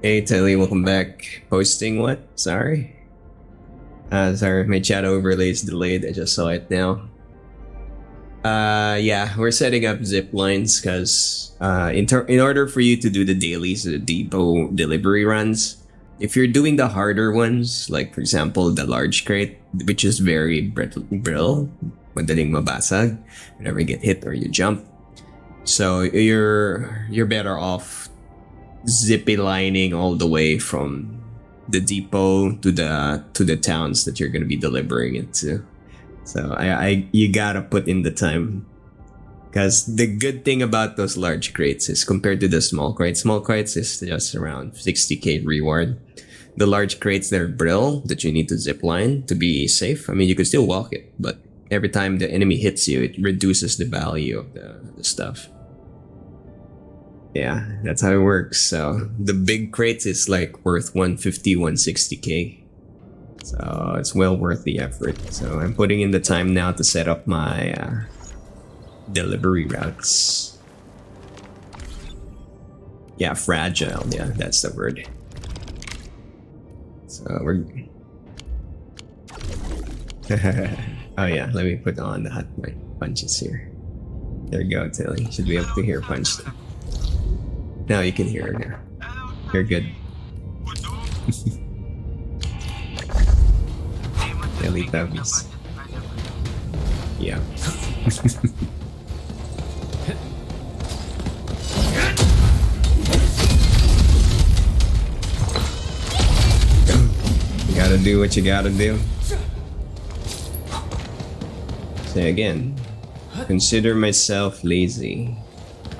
Hey Tilly, welcome back. Posting what? Sorry? Sorry, my chat overlay is delayed. I just saw it now. Yeah, we're setting up zip lines because in order for you to do the dailies, the depot delivery runs, if you're doing the harder ones, like for example the large crate, which is very brittle, madaling mabasag whenever you get hit or you jump, so you're better off zippy lining all the way from the depot to the towns that you're gonna be delivering it to. So I you gotta put in the time, because the good thing about those large crates is compared to the small crates is just around 60k reward. The large crates, they're brittle that you need to zip line to be safe. I mean, you can still walk it, but every time the enemy hits you, it reduces the value of the stuff. Yeah, that's how it works. So the big crates is like worth 150, 160k. So it's well worth the effort. So I'm putting in the time now to set up my delivery routes. Yeah, fragile. Yeah, that's the word. So we're... oh yeah, let me put on the hot punches here. There you go, Tilly. Should be able to hear punch them. Now you can hear her now. You're good. Teletubbies. Yeah. You gotta do what you gotta do. Say again. Consider myself lazy.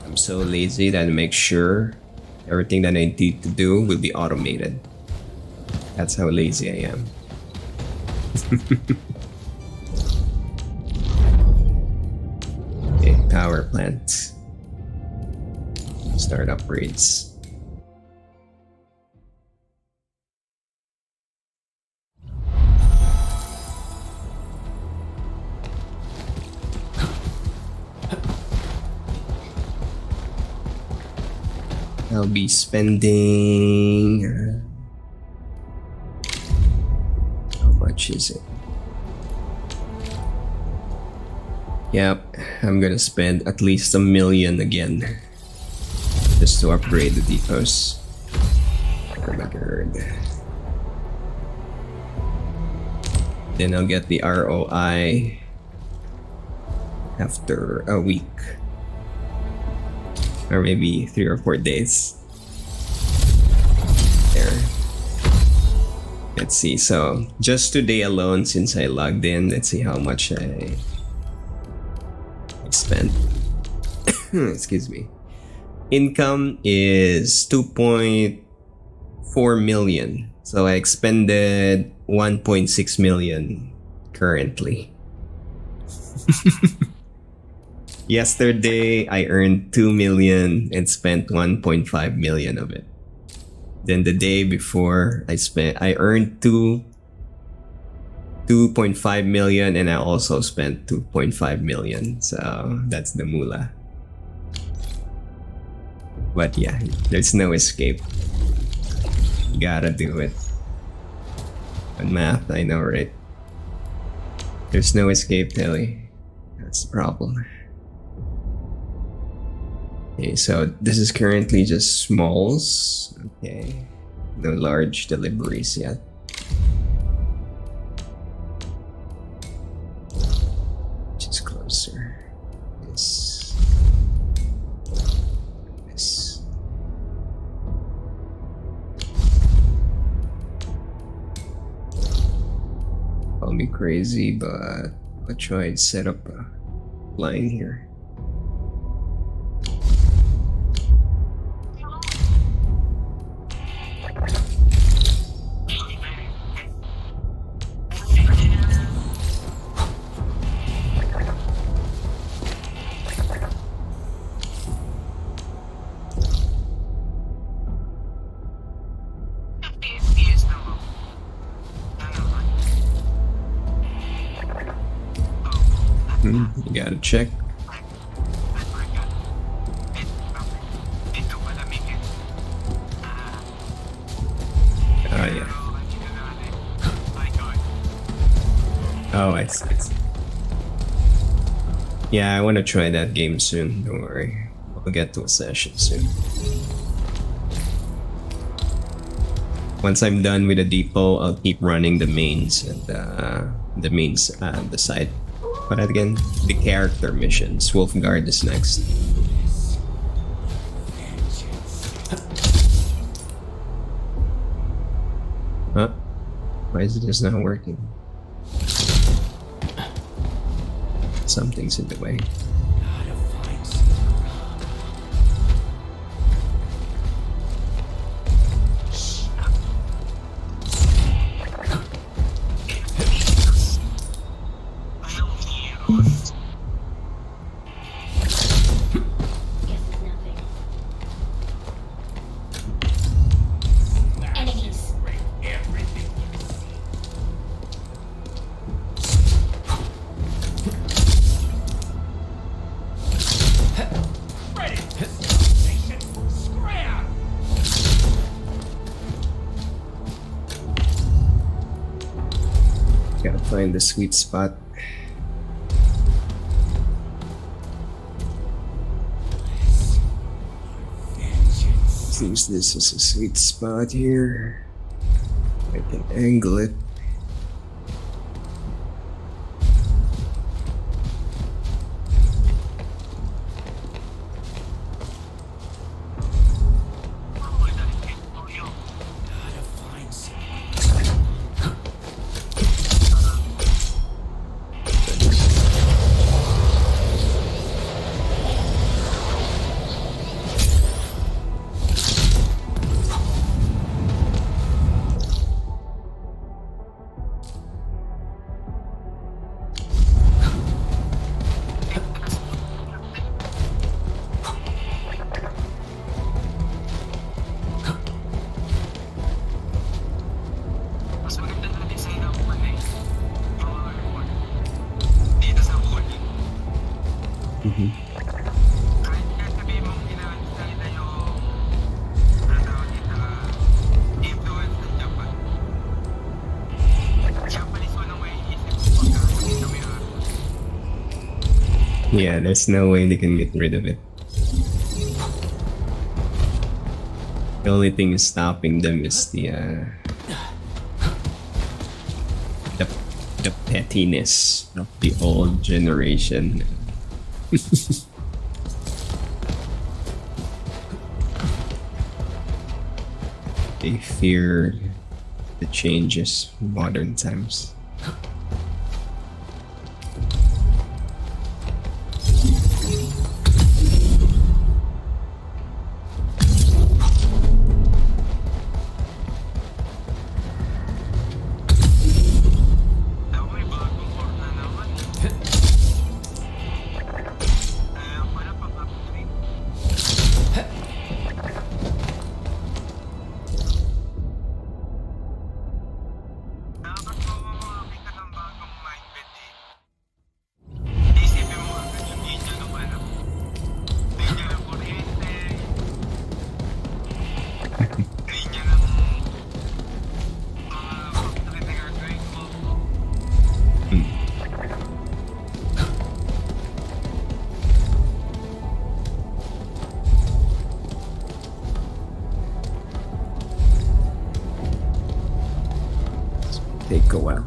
I'm so lazy that I make sure everything that I need to do will be automated. That's how lazy I am. Okay, power plant. Start upgrades. I'll be spending... how much is it? Yep, I'm gonna spend at least $1 million again just to upgrade the depots. Oh my god. Then I'll get the ROI after a week. Or maybe 3 or 4 days. There. Let's see, so just today alone, since I logged in, let's see how much I spent. Excuse me. Income is 2.4 million. So I expended 1.6 million currently. Yesterday, I earned 2 million and spent 1.5 million of it. Then the day before, I earned 2.5 million and I also spent 2.5 million. So that's the moolah. But yeah, there's no escape. You gotta do it. But math, I know, right? There's no escape, Telly. That's the problem. Okay, so this is currently just smalls. Okay, no large deliveries yet. Just closer. This. This. Call me crazy, but I'll try to set up a line here. You gotta check. Oh, I see. Yeah, I want to try that game soon. Don't worry. We'll get to a session soon. Once I'm done with the depot, I'll keep running the mains and the side. But again, the character missions. Wolfguard is next. Huh? Why is this not working? Something's in the way. Gotta find the sweet spot. Seems this is a sweet spot here. I can angle it. Yeah, there's no way they can get rid of it. The only thing stopping them is the pettiness of the old generation. They fear the changes in modern times. Take a while.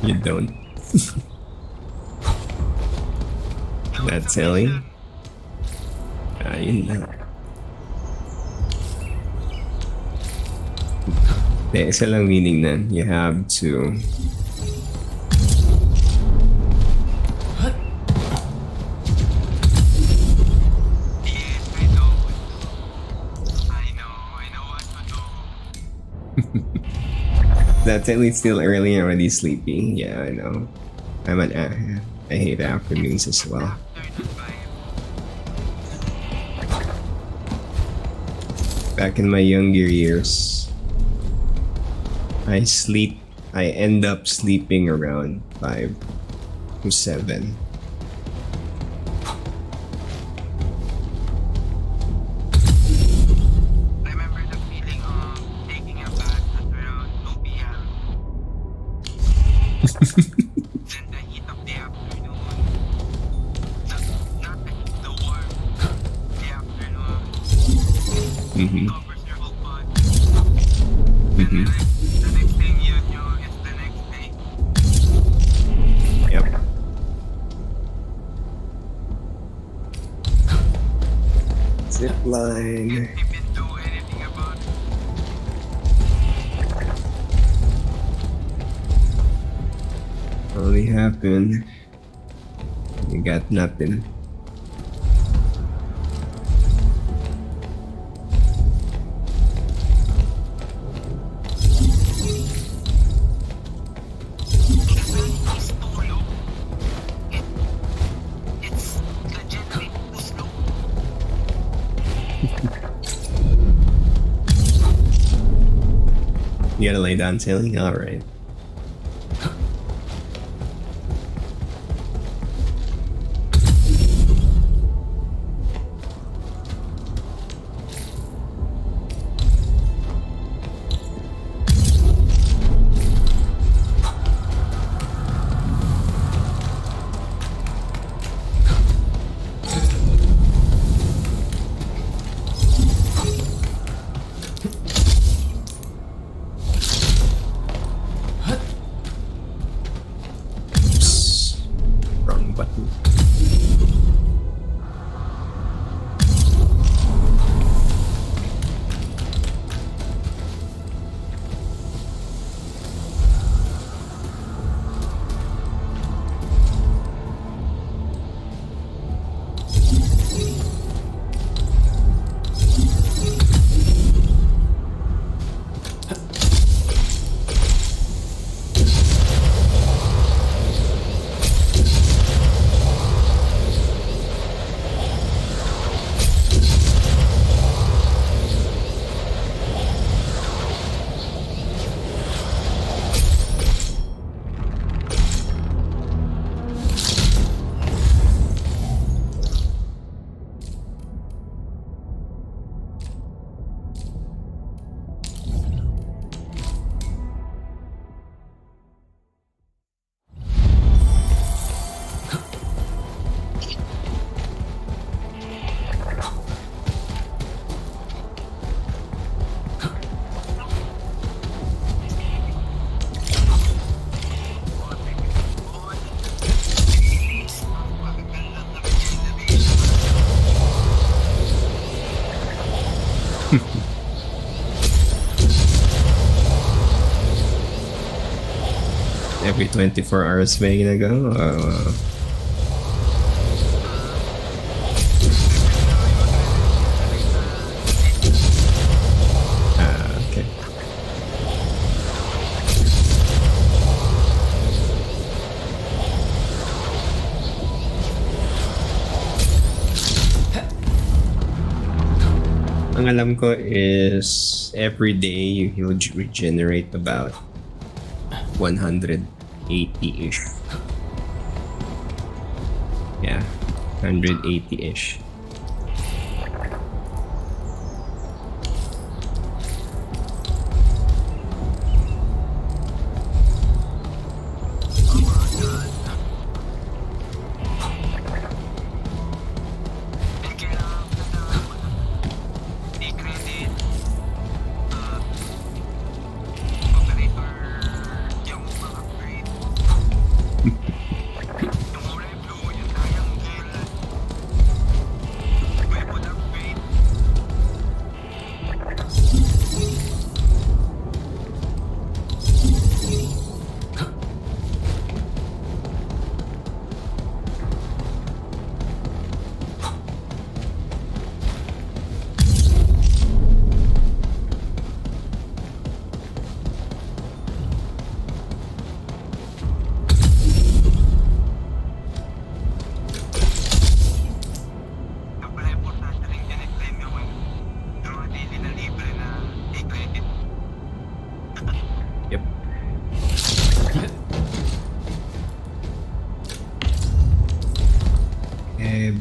You don't. That's silly. Ayun na. Isa lang meaning nan. You have to That's at least still early and already sleepy. Yeah, I know. I hate afternoons as well. Back in my younger years, I end up sleeping around 5 to 7. Remember the feeling of taking a bath at around 2 p.m. Then the heat of the afternoon. Not the heat, the warmth. The afternoon Mm-hmm. covers your whole body. And Mm-hmm. the next thing you know is the next day. Yep. Zip line. Can't even do anything about it. Only happened. You got nothing. It's too low. It's legitimately too slow. You gotta lay down sailing? Alright. Oops. Wrong button. Every 24 hours ba yung ginagawa? Okay. Ang alam ko is every day you'll regenerate about 180-ish. Yeah, 180-ish.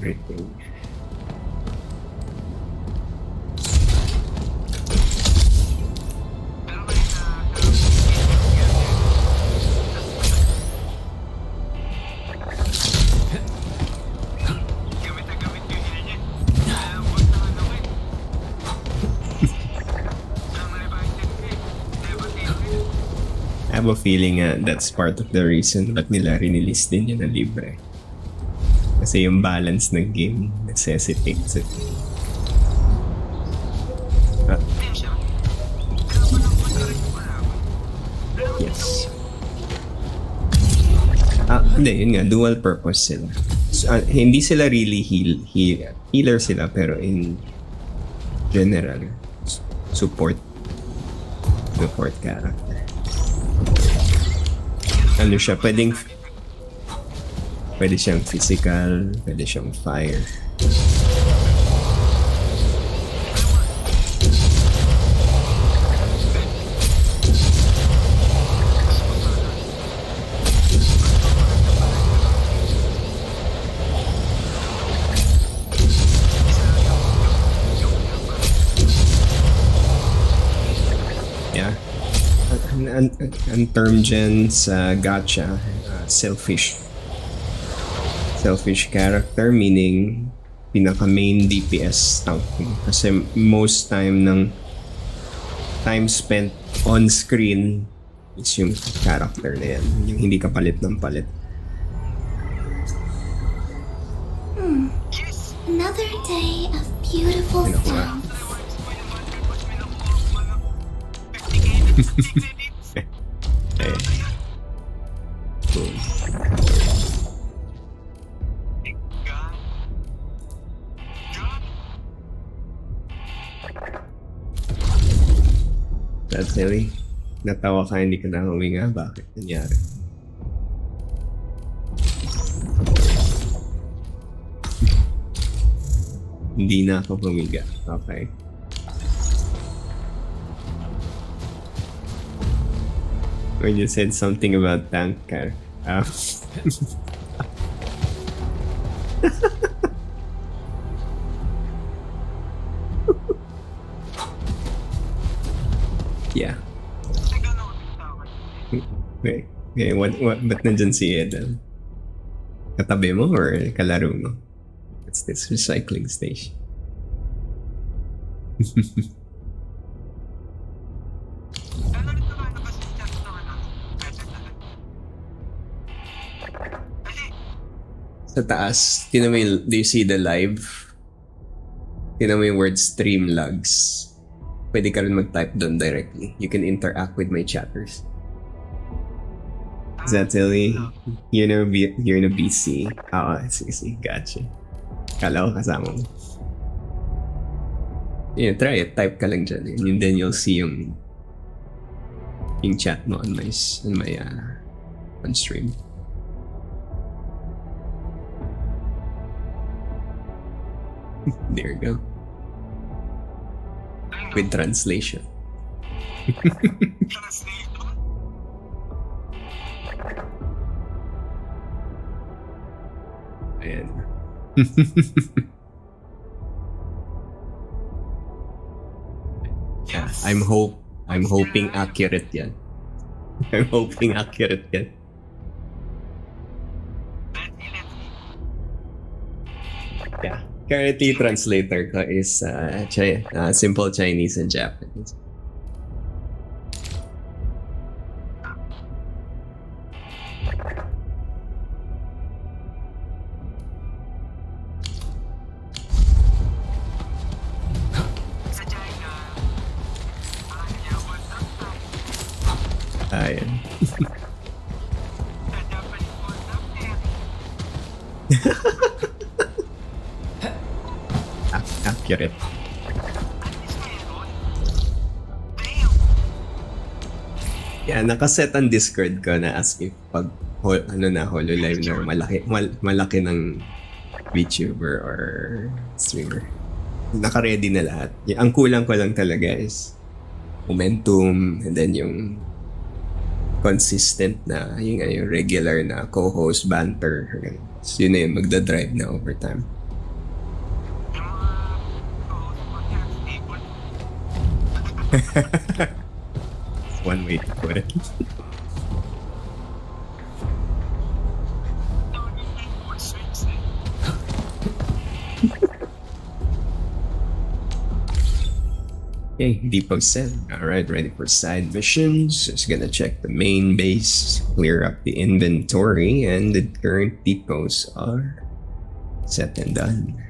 everything. I have a feeling that's part of the reason ba't nila release din yun na libre. Kasi yung balance ng game necessitates it. Yes. Hindi, yun nga, dual purpose sila. So, hindi sila really healer sila, pero in general, support character. Ano siya, pwede siyang physical, pwede siyang fire. Yeah. Untamed gens, gacha, selfish character, meaning pinaka main DPS tanking. Kasi most time spent on screen is yung character na yan, yung hindi ka palit ng palit. Another day of beautiful sounds. That's silly. Natawa ka, hindi ka na huminga. Bakit nangyari? Hindi na ako humiga. Okay. When you said something about tank car. Yeah. Okay, what, ba't nandyan si Ed? Katabi mo or kalaro mo? What's this recycling station? Sa taas, do you see the live? Tinan mo yung word stream logs. Pwede ka rin mag-type doon directly. You can interact with my chatters. Is that silly? You're in a BC. See. Gotcha. Kala ko kasama mo. Yeah, try it. Type ka lang dyan. And then you'll see yung chat mo on stream. There you go. With translation. Ayan. Yeah, I'm hoping accurate yan. I'm hoping accurate yan. Yeah. Currently, translator ko is simple Chinese and Japanese. Ayan. Accurate. Yeah, nakaset ang Discord ko na ask if pag HoloLive na malaki ng VTuber or streamer. Naka-ready na lahat. Ang kulang ko lang talaga is momentum, and then yung consistent na yung regular na co-host banter. So yun na yun, magdadrive na over time. One way to put it. Okay, depot set. Alright, ready for side missions. Just gonna check the main base, clear up the inventory, and the current depots are set and done.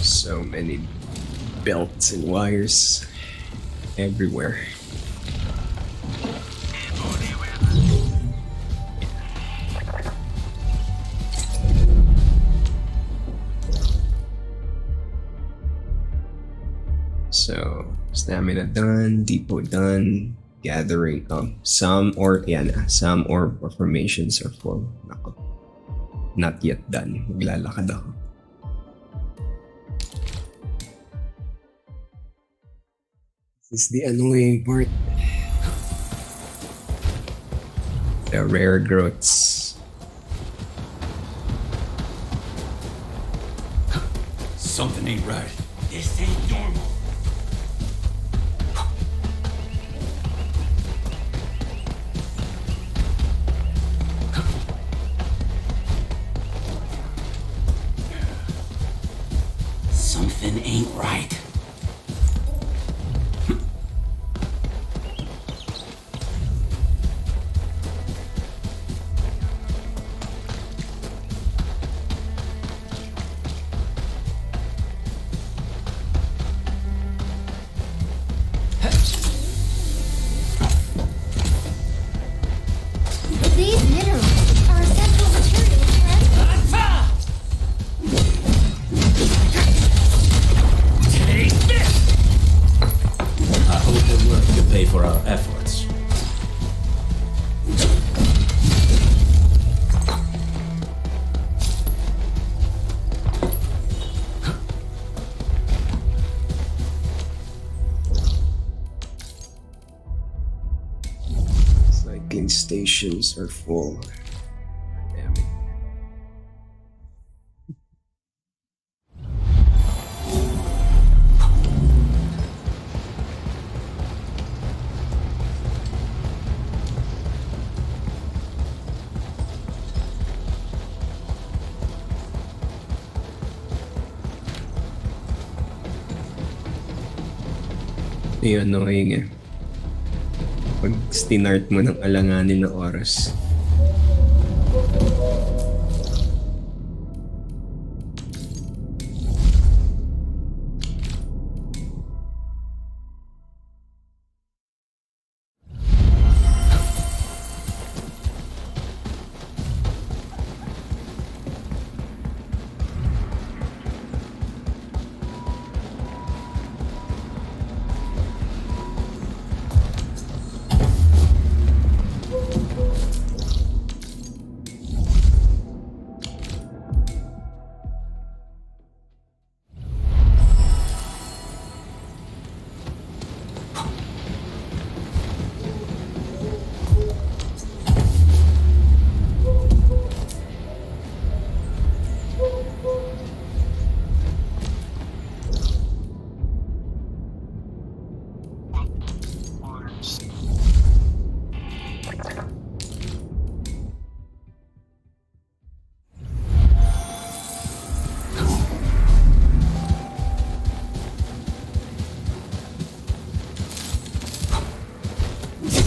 So many belts and wires everywhere. So stamina done, depot done, gathering some or formations are full. Nako. Not yet done. Maglalakad ako. This is the annoying part. The rare growths. Something ain't right. This ain't normal. Something ain't right. These minerals are essential materials for Endfield. Take this! I hope the work can pay for our efforts. Cycling stations are full. Damn it. Yung annoying eh. Pag stinart mo ng alanganin na oras.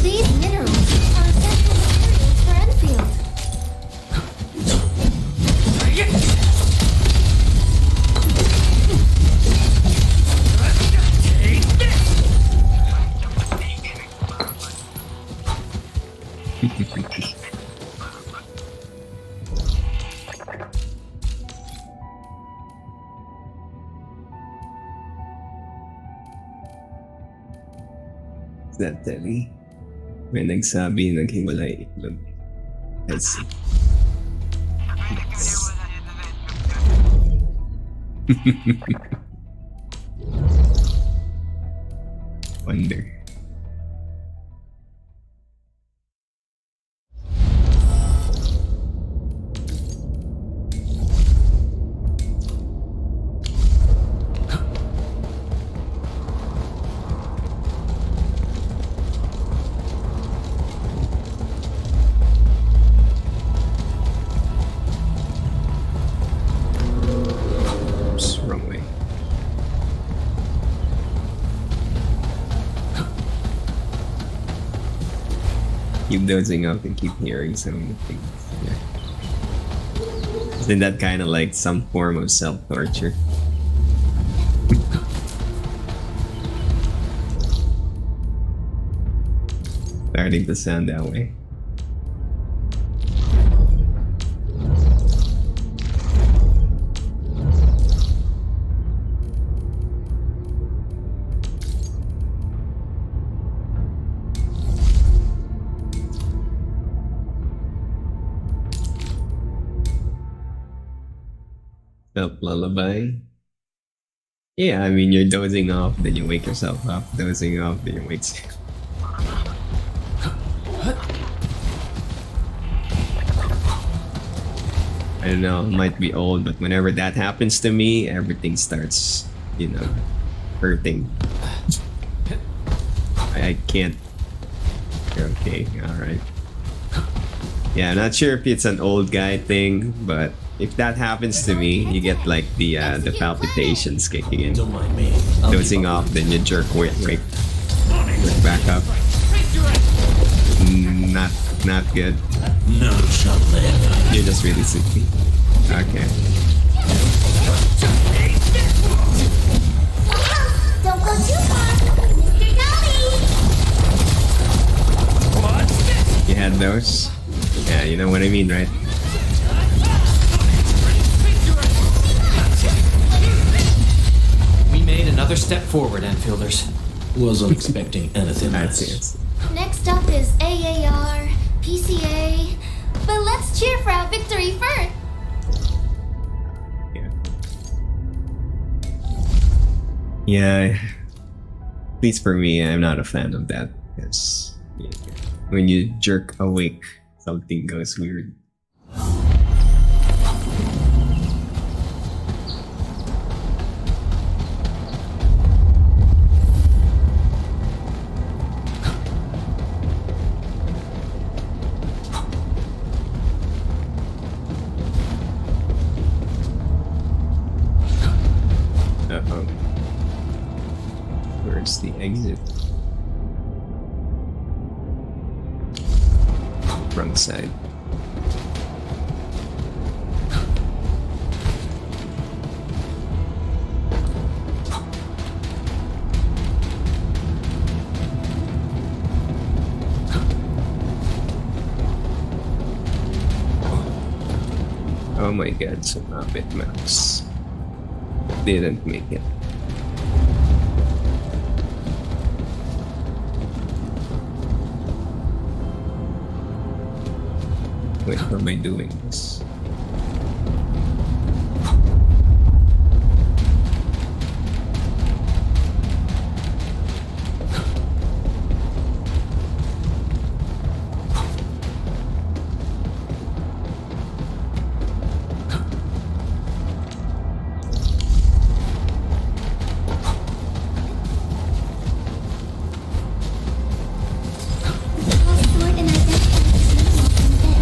These minerals are essential materials for Endfield. That Telly? May nagsabi naghiwalay itlog. Let's see. Wonder. Oops, wrong way. Keep dozing off and keep hearing some things. Yeah. Isn't that kind of like some form of self-torture? Starting to sound that way. Lullaby. Yeah, I mean, you're dozing off, then you wake yourself up. Dozing off, then you wake. I don't know, it might be old, but whenever that happens to me, everything starts, you know, hurting. I can't. Okay, alright. Yeah, I'm not sure if it's an old guy thing, but if that happens to me, you get like the palpitations kicking in. Don't mind me. Dozing off, then you jerk wake back up. Not good. No shall live. You're just really sleepy. Okay. Don't go too far, Mr. Dolly! You had those? Yeah, you know what I mean, right? We made another step forward, Enfielders. Wasn't expecting anything That's less. it. Next up is AAR, PCA, but let's cheer for our victory first! Yeah. Yeah. At least for me, I'm not a fan of that. Because when you jerk awake, something goes weird. Uh-oh. Where's the exit? Wrong side. Oh my god, sumabit mouse. Didn't make it. Wait, how am I doing this? I'll sort and identify the signal from there.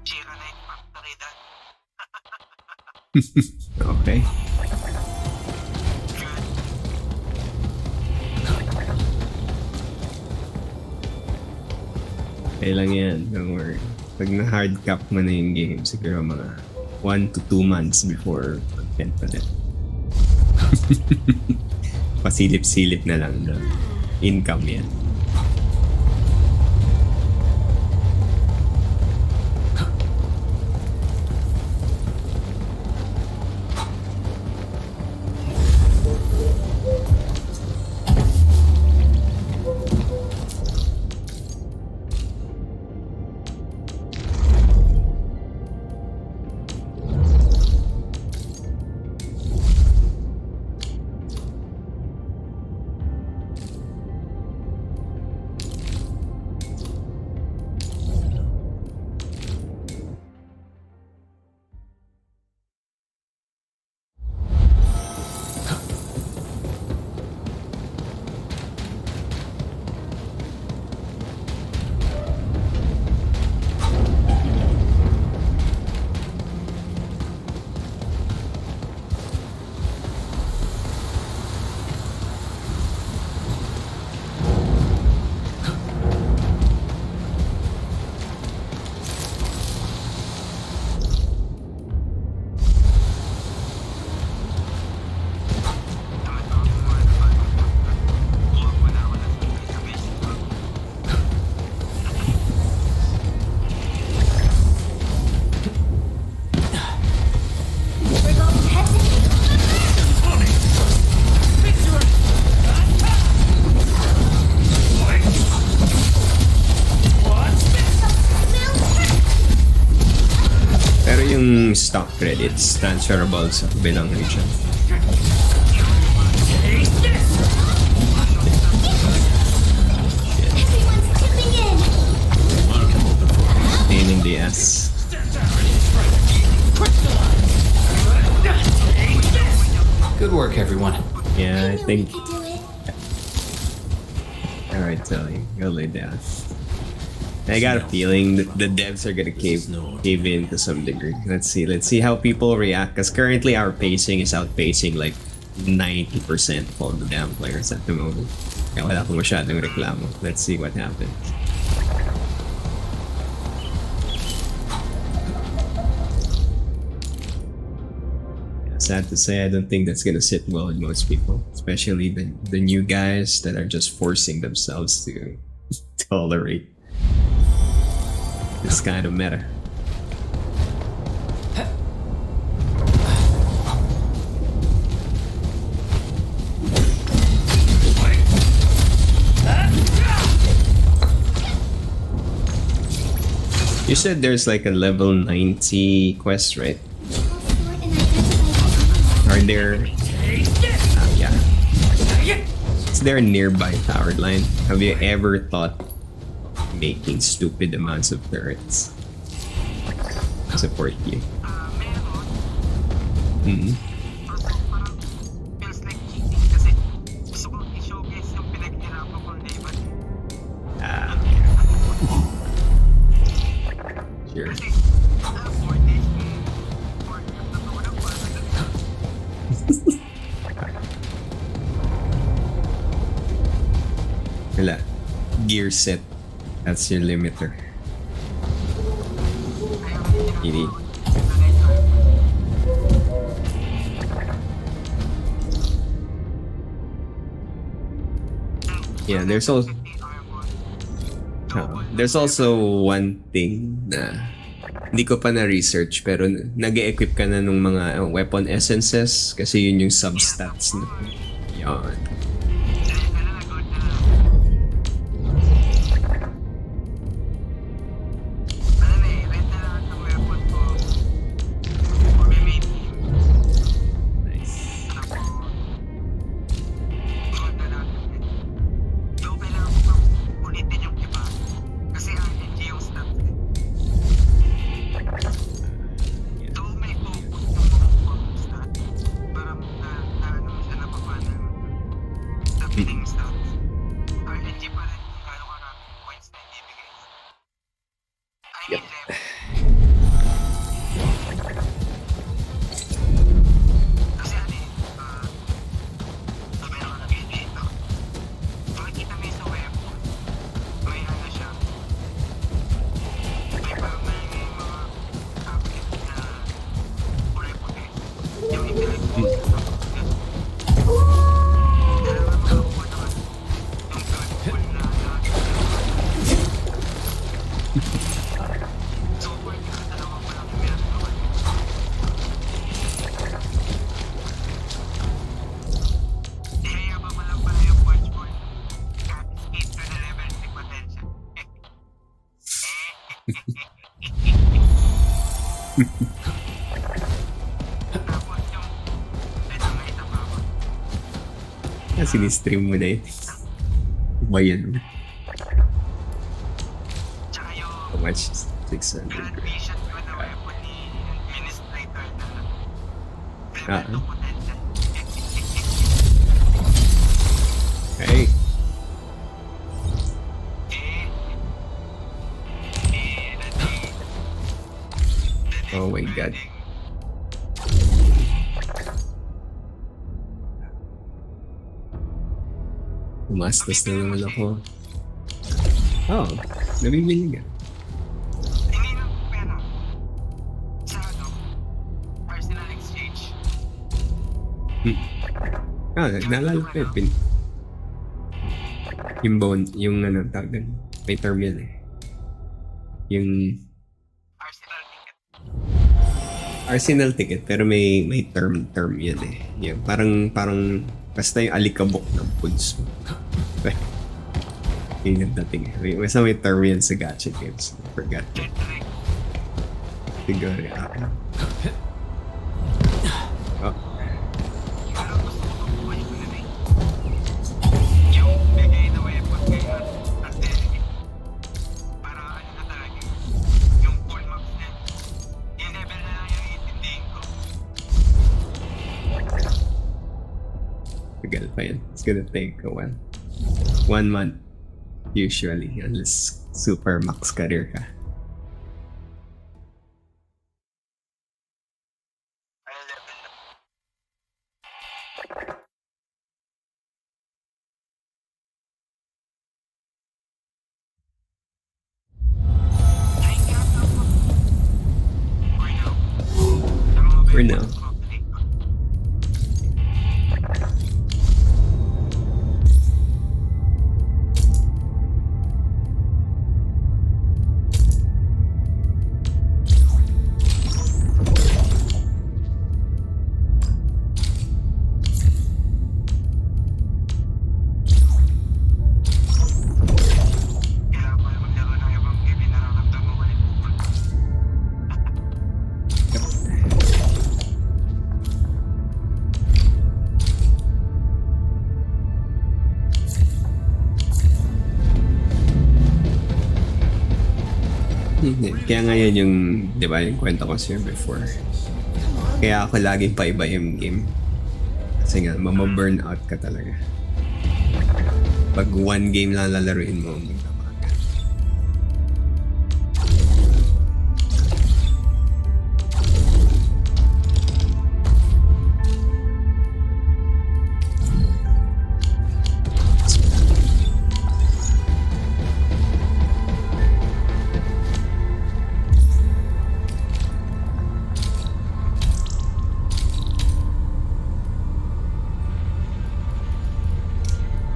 Jira na yung factory done. Okay. Okay lang yan. Don't worry. Pag na-hard cap mo na yung game, siguro mga 1 to 2 months before content ulit. Pasilip-silip na lang na income yan. Yung stock credits transferable sa bilang region. Everyone's tipping in. Pain in the ass. Good work, everyone. Yeah, I think. We could do it. Alright, Telly, go lay down. I got a feeling that the devs are gonna cave in to some degree. Let's see how people react. Because currently our pacing is outpacing like 90% of all the damn players at the moment. Kaya wala pong masyadong reklamo. Let's see what happens. Sad to say, I don't think that's gonna sit well with most people, especially the new guys that are just forcing themselves to tolerate this kind of meta. You said there's like a level 90 quest, right? Are there... yeah. Is there a nearby power line? Have you ever thought making stupid amounts of turrets to support you? Meron. Parang feels like cheating kasi gusto ko i-showcase yung pinaghirapan kong labor. Sure. Kasi 4 days, 4 years na ito walang para. Wala. Gear set. That's your limiter. You need. Yeah, there's also one thing na hindi ko pa na-research pero nag-e-equip ka na ng mga weapon essences kasi yun yung substats na yan. Super yung dalawa ko lang meron ako. Ihayaba mo lang pala yung watch board. Escape to the level 3 potential. Tapos yung may isa pa ako. Sinistream mo na yun. Bayan mo. Tsaka yung How much? 600. grand vision ko na weapon ni Administrator na Ah. level 2 potential. Hey. Oh my god. Umastas na naman ako. Oh, nabibili ka. Hindi lang pera. Sa ano, personal exchange. Naalala ko yun. Yung bone, yung ano, tawag may term yun eh. Yung Personal ticket. Arsenal ticket, pero may term yun eh. Yung parang basta yung alikabok ng foods mo. Yun yung dating eh. Basta may term yan sa gacha games. I forgot. Jet lag. Siguro Oh. Pero gusto ko mabuhay ko na rin. Yung bigay na weapon kay Arknights. Para ano na talaga. Yung full maps na. Yung level na lang yung itindihin ko. Tagal pa yan. It's gonna take a while. 1 month. Usually. Unless super max career ka. Ano level na? Ay, kaya ako. For now. Sa mga For weapons now. ko, update ko. Kailangan ko na maglaro ng ibang game. Nararamdaman ko ulit. Hindi. Kaya ngayon yung, di ba, yung kwento ko sa'yo before. Kaya ako laging paiba yung game. Kasi nga, mamaburnout ka talaga. Pag one game lang lalaruin mo, magtama ka.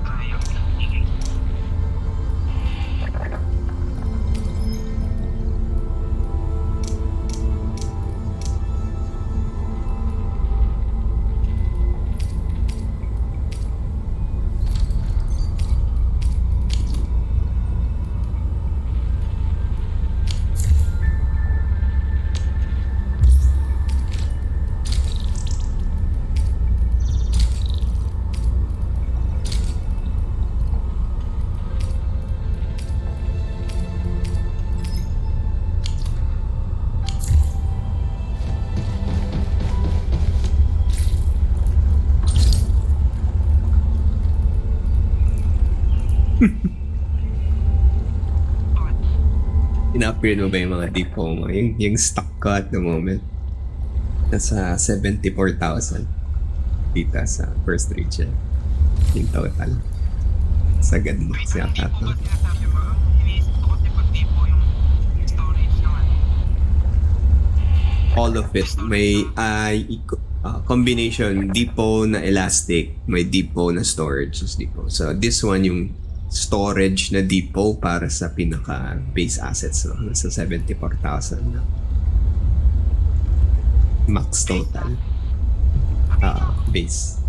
Ayaw. In-upgrade mo ba yung mga depot mo? Yung stock ko at the moment. Nasa 74,000. Dito sa first region. Yung total. Sagad mo Wait, siya ang tipo kato. ba sinasabi mo? Ang iniisip ko kasi pag tipo yung storage ng ano. All of it. May combination depot na elastic, may depot na storage. Depot. So this one yung storage na depot para sa pinaka base assets, no? Nasa 74,000 na. Max total. Base.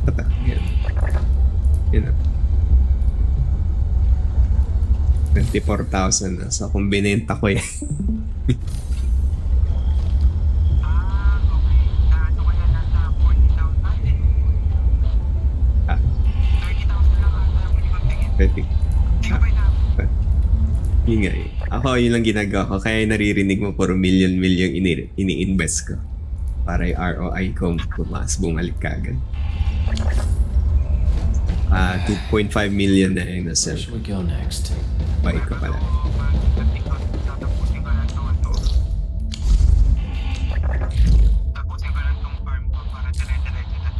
Ito, yan. Yan na. 24,000 na. So kung binenta ko yan. Okay. Ano kaya nasa 40,000? 30,000 lang ata yung minimum tingin. Pwede. Hindi ko pa inabot. Yun nga eh. Ako, yun lang ginagawa ko. Kaya naririnig mo puro million ini-invest ko. Para yung ROI ko mas bumalik kagad. 2.5 million na yung nasa Where should we go next? buy ko pala. Tapusin ko lang tong farm ko para dire-diretso na.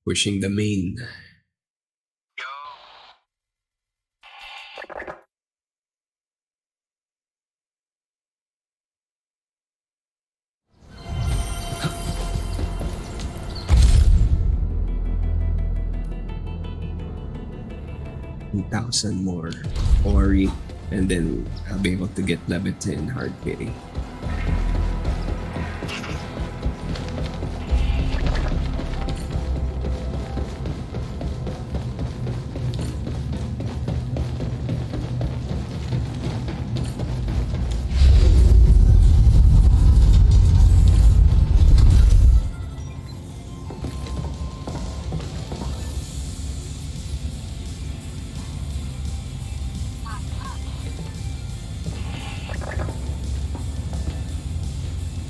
Pushing the main. Yo. 2,000 more Ori, and then I'll be able to get level 10 hard carry.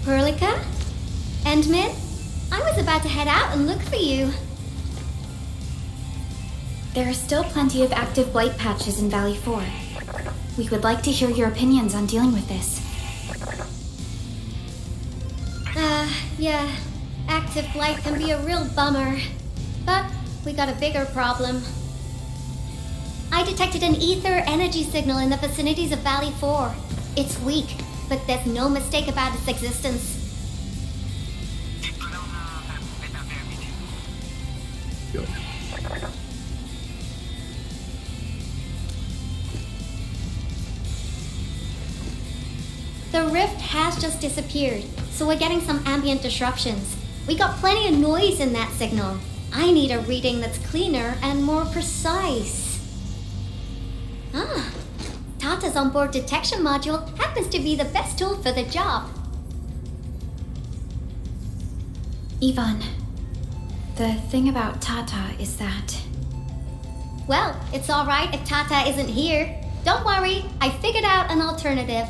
Perlica? Endmin? I was about to head out and look for you. There are still plenty of active blight patches in Valley 4. We would like to hear your opinions on dealing with this. Yeah. Active blight can be a real bummer. But we got a bigger problem. I detected an ether energy signal in the vicinities of Valley 4. It's weak, but there's no mistake about its existence. Dito lang na evidence. Yo. The rift has just disappeared, so we're getting some ambient disruptions. We got plenty of noise in that signal. I need a reading that's cleaner and more precise. Tata's onboard detection module happens to be the best tool for the job. Ivan, the thing about Tata is that... Well, it's alright if Tata isn't here. Don't worry, I figured out an alternative.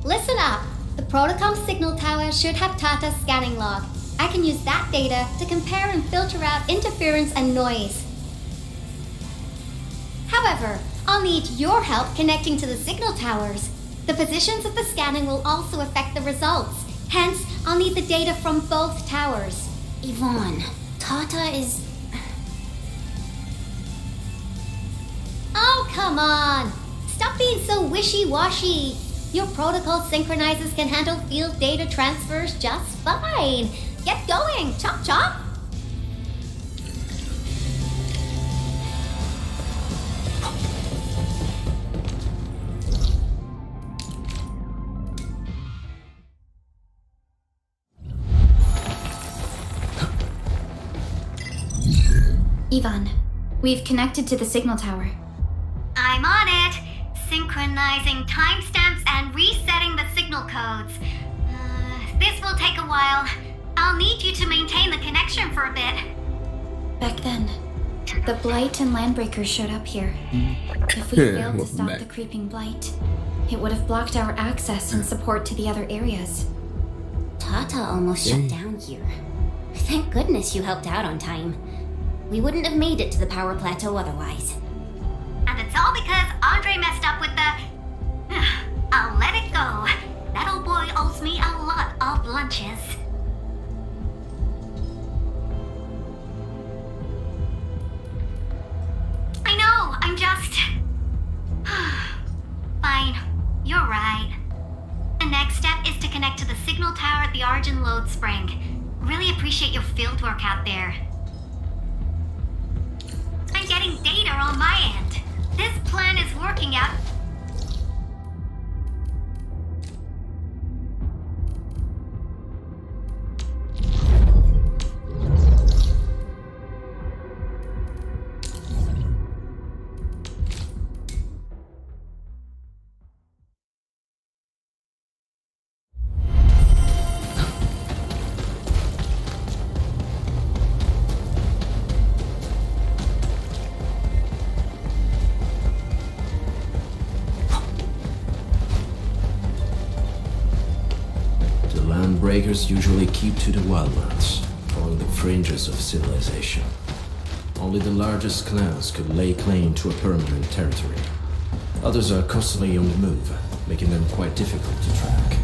Listen up. The Protocom signal tower should have Tata's scanning log. I can use that data to compare and filter out interference and noise. However, I'll need your help connecting to the signal towers. The positions of the scanning will also affect the results. Hence, I'll need the data from both towers. Yvonne, Tata is... Oh, come on! Stop being so wishy-washy. Your protocol synchronizers can handle field data transfers just fine. Get going, chop chop! Ivan, we've connected to the signal tower. I'm on it. Synchronizing timestamps and resetting the signal codes. This will take a while. I'll need you to maintain the connection for a bit. Back then, the Blight and Landbreakers showed up here. If we failed to stop the creeping Blight, it would have blocked our access and support to the other areas. Tata Tata almost shut down here. Thank goodness you helped out on time. We wouldn't have made it to the power plateau otherwise. And it's all because Andre messed up with the... I'll let it go. That old boy owes me a lot of lunches. I know, I'm just... Fine, you're right. The next step is to connect to the signal tower at the Origin Load Spring. Really appreciate your fieldwork out there. I'm getting data on my end. This plan is working out. Breakers usually keep to the wildlands, or the fringes of civilization. Only the largest clans could lay claim to a permanent territory. Others are constantly on the move, making them quite difficult to track.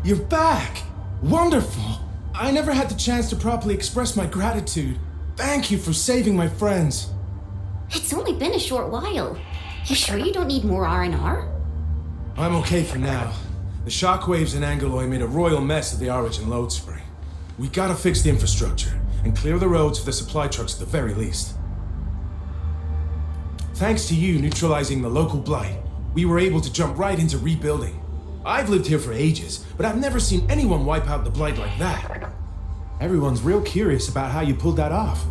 You're back! Wonderful! I never had the chance to properly express my gratitude. Thank you for saving my friends. It's only been a short while. You sure you don't need more R&R? I'm okay for now. The shockwaves in Angeloy made a royal mess of the Origin Load Spring. We gotta fix the infrastructure, and clear the roads for the supply trucks at the very least. Thanks to you neutralizing the local blight, we were able to jump right into rebuilding. I've lived here for ages, but I've never seen anyone wipe out the blight like that. Everyone's real curious about how you pulled that off.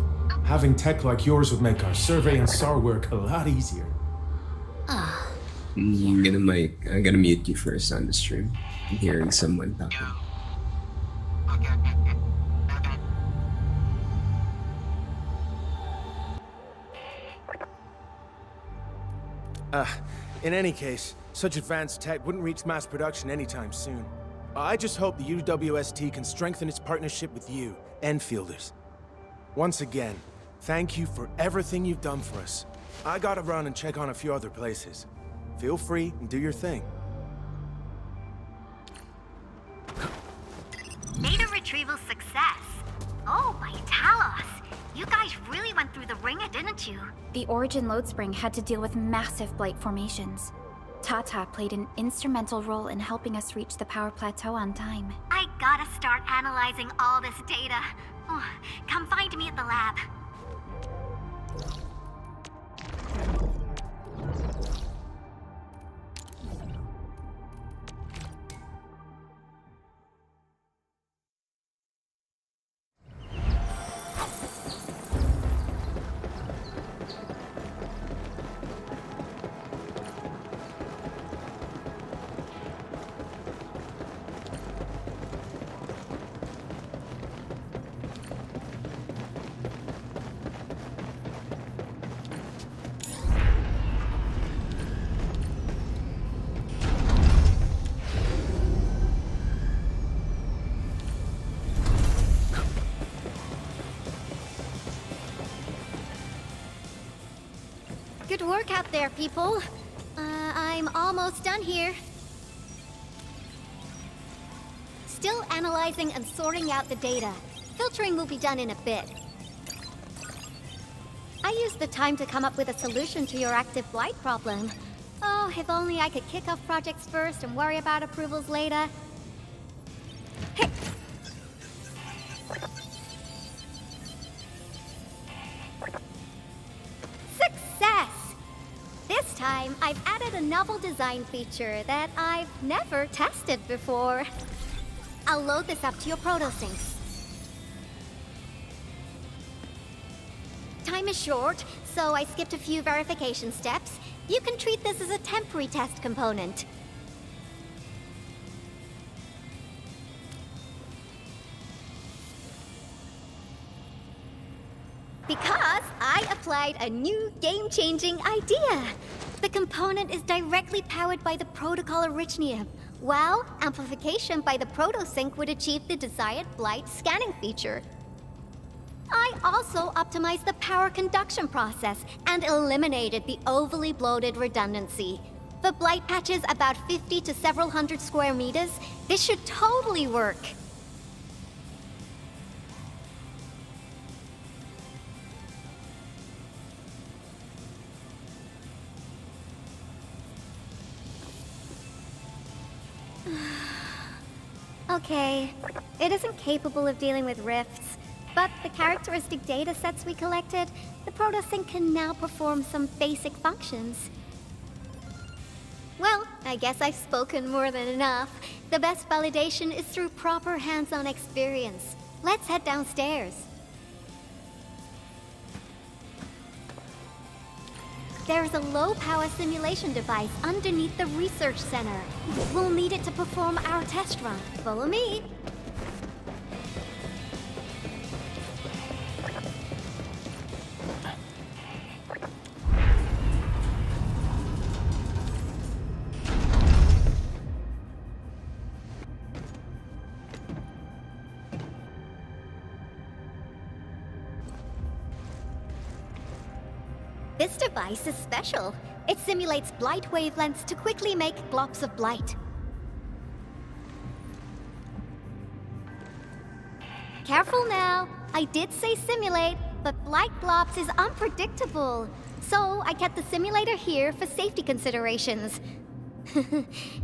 Having tech like yours would make our survey and SAR work a lot easier. I'm gonna mute you first on the stream. I'm hearing someone talking. Okay. In any case, such advanced tech wouldn't reach mass production anytime soon. I just hope the UWST can strengthen its partnership with you, Enfielders. Once again, thank you for everything you've done for us. I gotta run and check on a few other places. Feel free and do your thing. Data retrieval success. Oh, my Talos. You guys really went through the ringer, didn't you? The Origin Load Spring had to deal with massive blight formations. Tata played an instrumental role in helping us reach the power plateau on time. I gotta start analyzing all this data. Oh, come find me at the lab. Good work out there, people. I'm almost done here. Still analyzing and sorting out the data. Filtering will be done in a bit. I used the time to come up with a solution to your active blight problem. Oh, if only I could kick off projects first and worry about approvals later. Hey. Success! This time, I've added a novel design feature that I've never tested before. I'll load this up to your protosyncs. Time is short, so I skipped a few verification steps. You can treat this as a temporary test component. Because I applied a new game-changing idea. The component is directly powered by the protocol Arknights, while amplification by the protosync would achieve the desired blight scanning feature. I also optimized the power conduction process and eliminated the overly bloated redundancy. For blight patches about 50 to several hundred square meters, this should totally work. Okay, it isn't capable of dealing with rifts, but the characteristic data sets we collected, the protosync can now perform some basic functions. Well, I guess I've spoken more than enough. The best validation is through proper hands-on experience. Let's head downstairs. There's a low-power simulation device underneath the research center. We'll need it to perform our test run. Follow me. This device is special. It simulates blight wavelengths to quickly make globs of blight. Careful now. I did say simulate, but blight globs is unpredictable. So I kept the simulator here for safety considerations.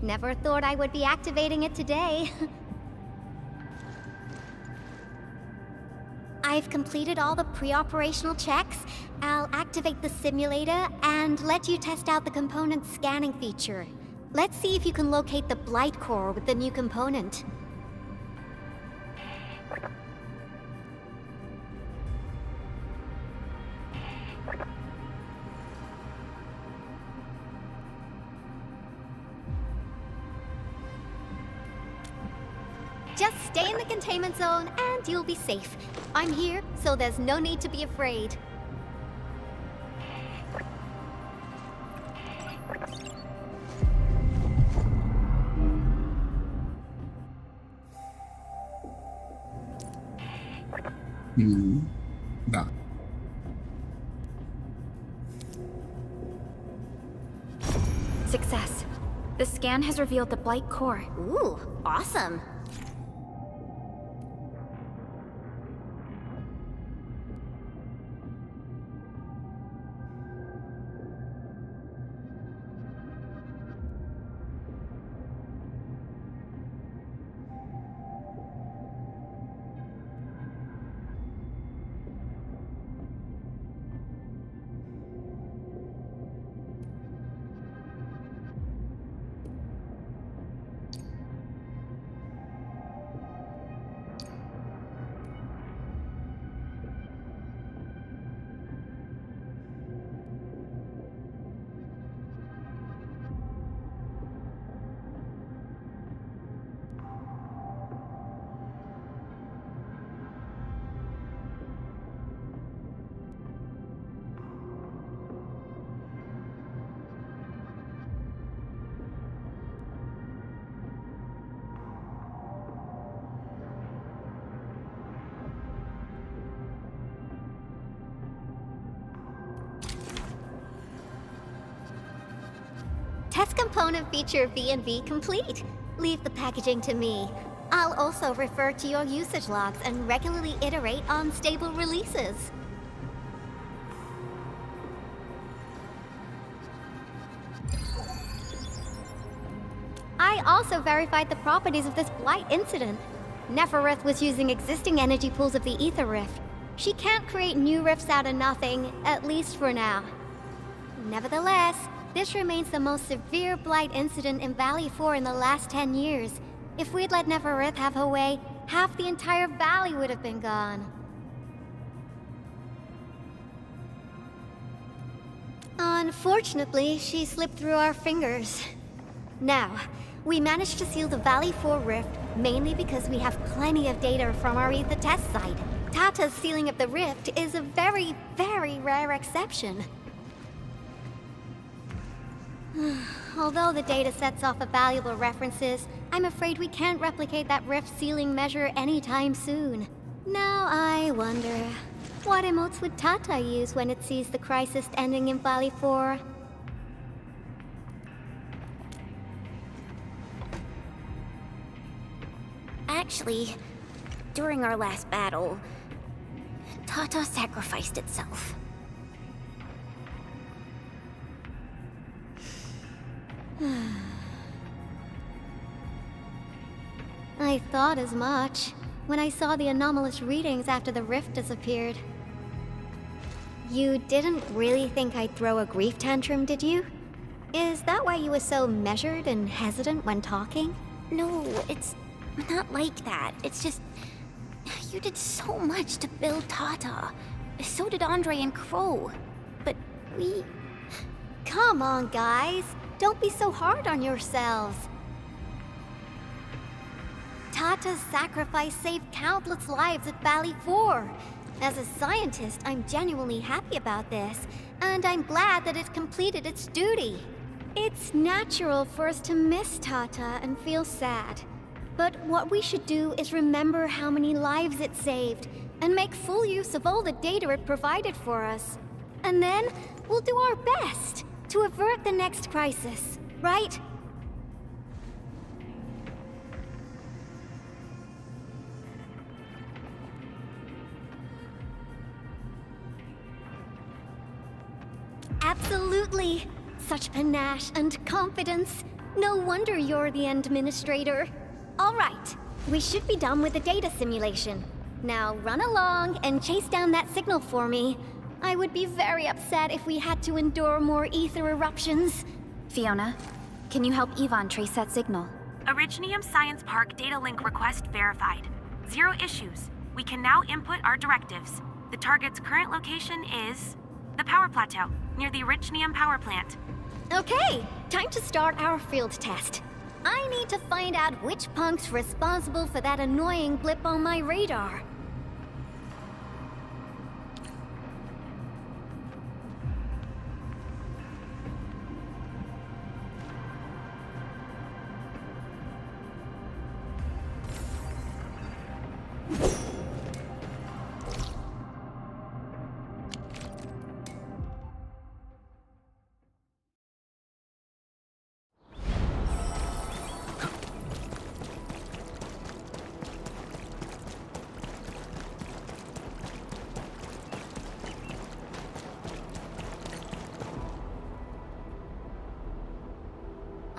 Never thought I would be activating it today. I've completed all the pre-operational checks. I'll activate the simulator and let you test out the component scanning feature. Let's see if you can locate the blight core with the new component. Just stay in the containment zone and you'll be safe. I'm here, so there's no need to be afraid. Bah. Success. The scan has revealed the blight core. Ooh, awesome. Test component feature V&V complete. Leave the packaging to me. I'll also refer to your usage logs and regularly iterate on stable releases. I also verified the properties of this blight incident. Neferith was using existing energy pools of the Ether Rift. She can't create new rifts out of nothing, at least for now. Nevertheless, this remains the most severe blight incident in Valley 4 in the last 10 years. If we'd let Neferith have her way, half the entire valley would have been gone. Unfortunately, she slipped through our fingers. Now, we managed to seal the Valley 4 rift mainly because we have plenty of data from our Ether test site. Tata's sealing of the rift is a very, very rare exception. Although the data sets off of valuable references, I'm afraid we can't replicate that rift sealing measure anytime soon. Now I wonder, what emotes would Tata use when it sees the crisis ending in Valley 4? Actually, during our last battle, Tata sacrificed itself. I thought as much when I saw the anomalous readings after the rift disappeared. You didn't really think I'd throw a grief tantrum, did you? Is that why you were so measured and hesitant when talking? No, it's not like that. It's just... you did so much to build Tata. So did Andre and Crow. But we... Come on, guys. Don't be so hard on yourselves. Tata's sacrifice saved countless lives at Valley 4. As a scientist, I'm genuinely happy about this, and I'm glad that it completed its duty. It's natural for us to miss Tata and feel sad. But what we should do is remember how many lives it saved, and make full use of all the data it provided for us. And then, we'll do our best to avert the next crisis, right? Absolutely! Such panache and confidence. No wonder you're the administrator. All right, we should be done with the data simulation. Now run along and chase down that signal for me. I would be very upset if we had to endure more ether eruptions. Fiona, can you help Yvonne trace that signal? Originium Science Park data link request verified. 0 issues. We can now input our directives. The target's current location is the power plateau, near the Originium power plant. Okay, time to start our field test. I need to find out which punk's responsible for that annoying blip on my radar.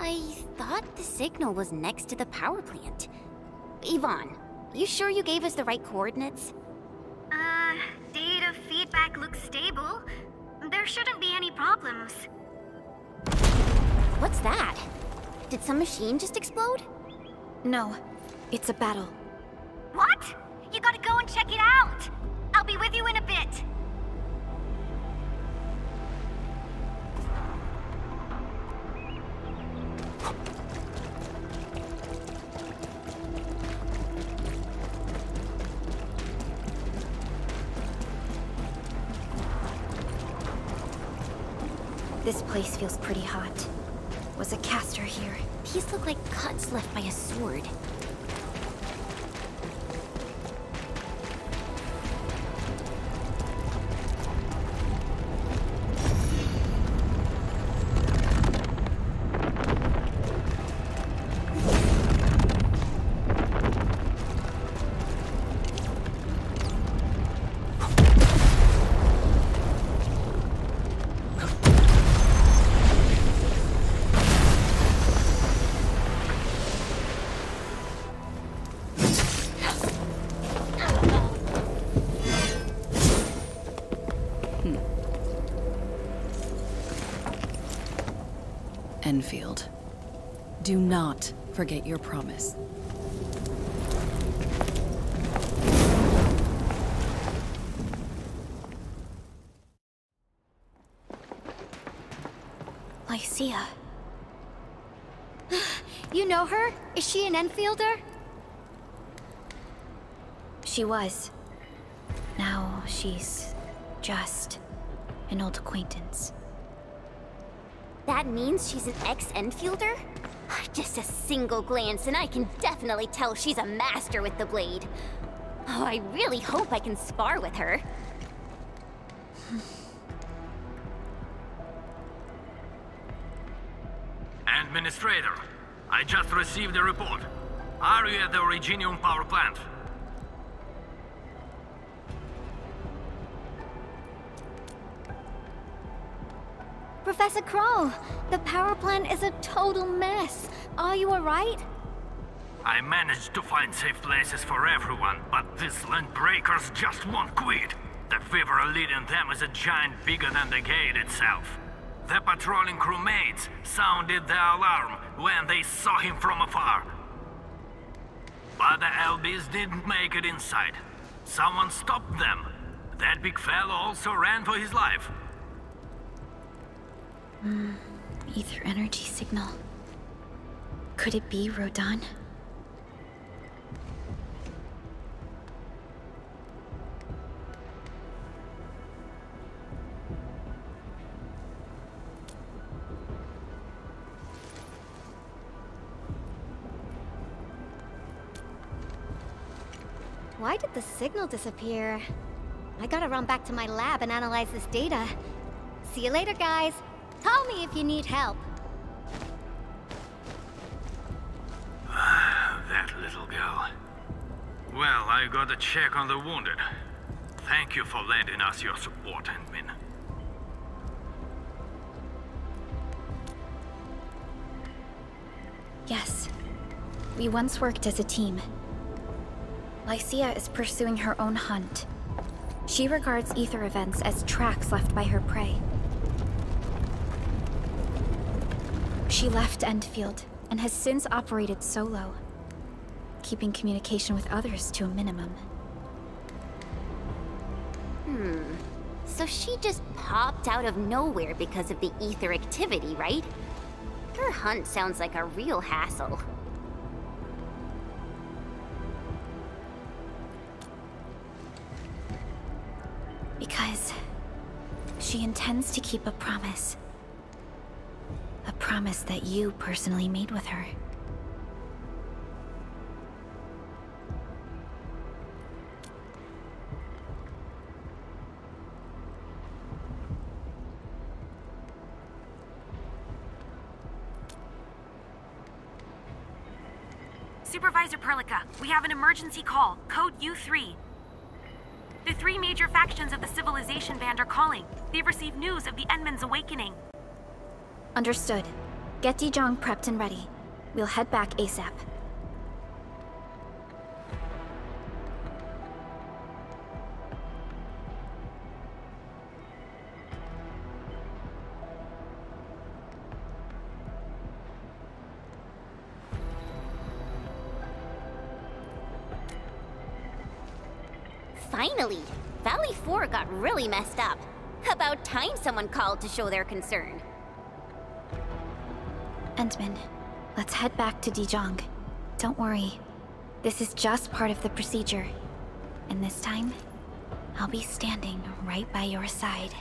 I thought the signal was next to the power plant. Yvonne, you sure you gave us the right coordinates? Data feedback looks stable. There shouldn't be any problems. What's that? Did some machine just explode? No, it's a battle. What? You gotta go and check it out! I'll be with you in a bit. This place feels pretty hot. Was a caster here? These look like cuts left by a sword. Endfield. Do not forget your promise. Lycia. You know her? Is she an Enfielder? She was. Now she's just an old acquaintance. That means she's an ex-Enfielder? Just a single glance and I can definitely tell she's a master with the blade. Oh, I really hope I can spar with her. Administrator, I just received a report. Are you at the Originium power plant? Professor Crow, the power plant is a total mess. Are you alright? I managed to find safe places for everyone, but these land breakers just won't quit. The fever leading them is a giant bigger than the gate itself. The patrolling crewmates sounded the alarm when they saw him from afar. But the LBs didn't make it inside. Someone stopped them. That big fellow also ran for his life. Ether energy signal. Could it be Rodan? Why did the signal disappear? I gotta run back to my lab and analyze this data. See you later, guys. Call me if you need help. That little girl. Well, I got a check on the wounded. Thank you for lending us your support, Endmin. Yes. We once worked as a team. Lycia is pursuing her own hunt. She regards ether events as tracks left by her prey. She left Endfield and has since operated solo, keeping communication with others to a minimum. So she just popped out of nowhere because of the ether activity, right? Her hunt sounds like a real hassle. Because she intends to keep a promise. A promise that you personally made with her. Supervisor Perlica, we have an emergency call, code U3. The three major factions of the Civilization Band are calling. They've received news of the Endman's awakening. Understood. Get Dijong prepped and ready. We'll head back ASAP. Finally! Valley 4 got really messed up. About time someone called to show their concern. Endman, let's head back to Dijong. Don't worry. This is just part of the procedure. And this time, I'll be standing right by your side.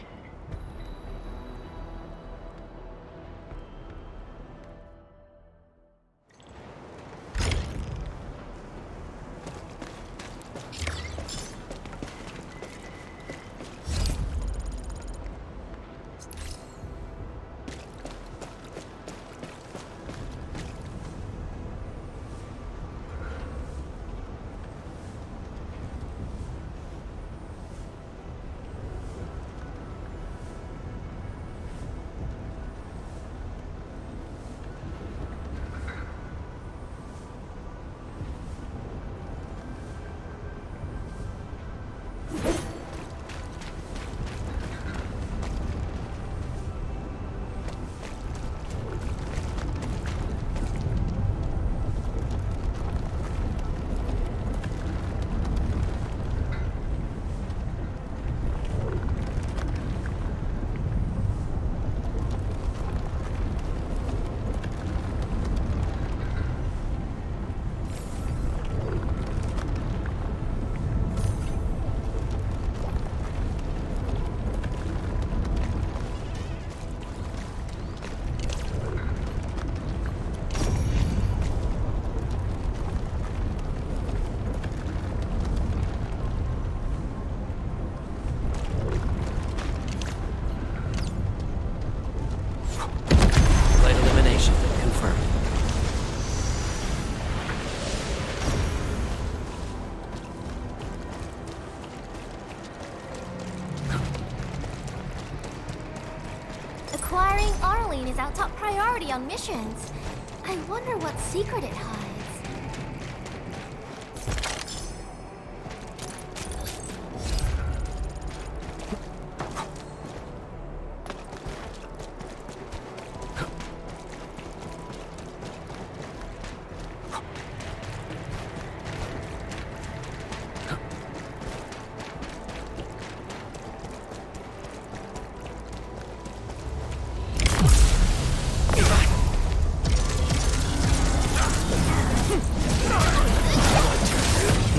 now top priority on missions. I wonder what secret it hides.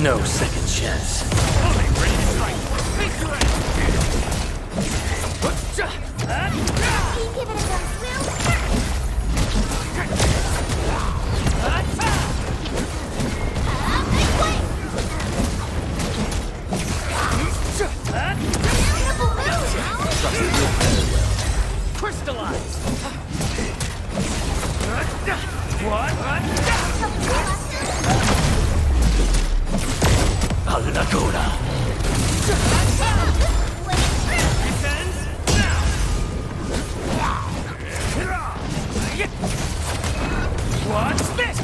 No second chance. Crystallize! What? Allagora. What's this?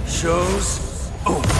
Show's over.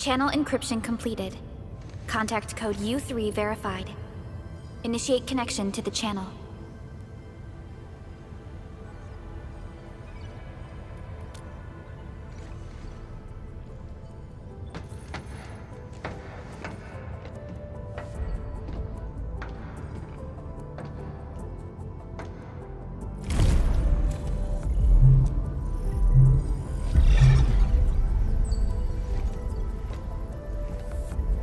Channel encryption completed. Contact code U3 verified. Initiate connection to the channel.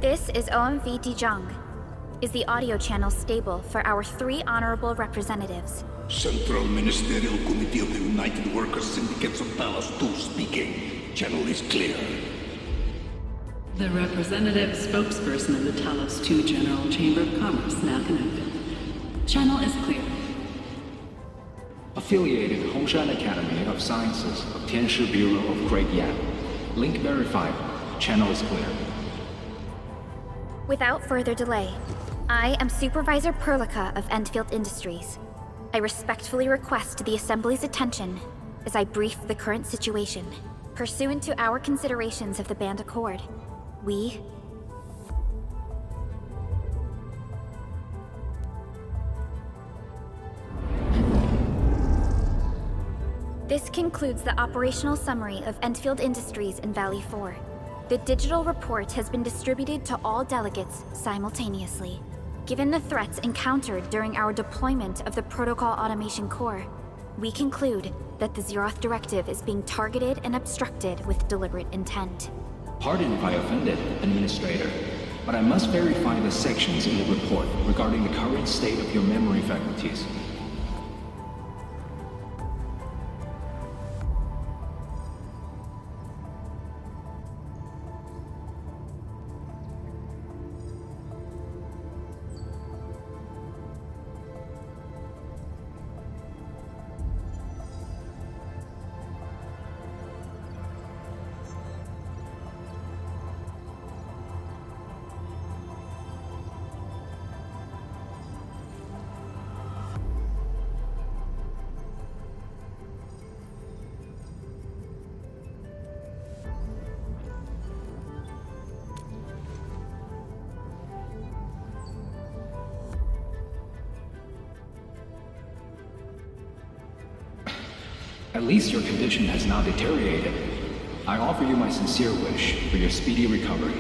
This is OMV Dijong. Is the audio channel stable for our 3 honorable representatives? Central Ministerial Committee of the United Workers Syndicates of Talos-II speaking. Channel is clear. The representative spokesperson of the Talos-II General Chamber of Commerce now connected. Channel is clear. Affiliated Hongshan Academy of Sciences of Tianshi Bureau of Great Yan. Link verified. Channel is clear. Without further delay, I am Supervisor Perlica of Endfield Industries. I respectfully request the Assembly's attention as I brief the current situation. Pursuant to our considerations of the Band Accord, we... This concludes the operational summary of Endfield Industries in Valley 4. The digital report has been distributed to all delegates simultaneously. Given the threats encountered during our deployment of the Protocol Automation Core, we conclude that the Zeroth Directive is being targeted and obstructed with deliberate intent. Pardon if I offended, Administrator, but I must verify the sections in the report regarding the current state of your memory faculties. At least your condition has now deteriorated. I offer you my sincere wish for your speedy recovery.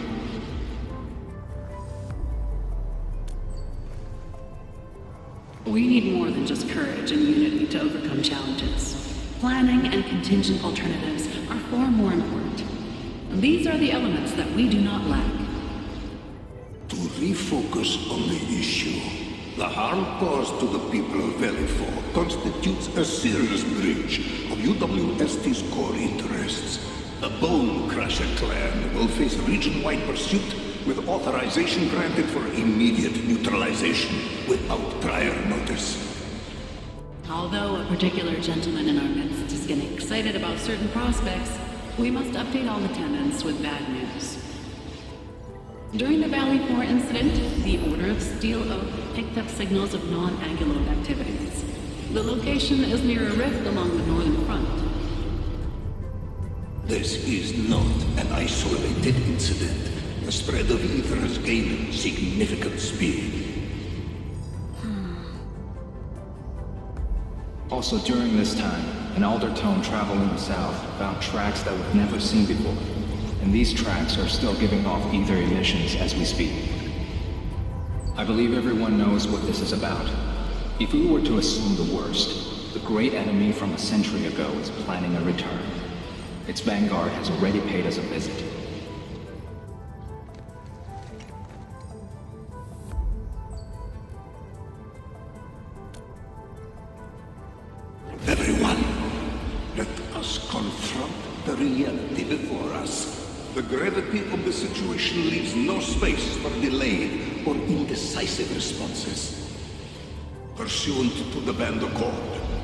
We need more than just courage and unity to overcome challenges. Planning and contingent alternatives are far more important. These are the elements that we do not lack. To refocus on the issue, the harm caused to the people of Valley 4 constitutes a serious breach of UWST's core interests. The Bone Crusher clan will face region-wide pursuit with authorization granted for immediate neutralization without prior notice. Although a particular gentleman in our midst is getting excited about certain prospects, we must update all attendants with bad news. During the Valley 4 incident, the Order of Steel Oak picked up signals of non-Angulode activities. The location is near a rift along the northern front. This is not an isolated incident. The spread of ether has gained significant speed. Also during this time, an Aldertone traveling south found tracks that we've never seen before. And these tracks are still giving off ether emissions as we speak. I believe everyone knows what this is about. If we were to assume the worst, the great enemy from a century ago is planning a return. Its vanguard has already paid us a visit. Everyone, let us confront the reality before us. The gravity of the situation leaves no space for delayed or indecisive responses. Pursuant to the Band Accord,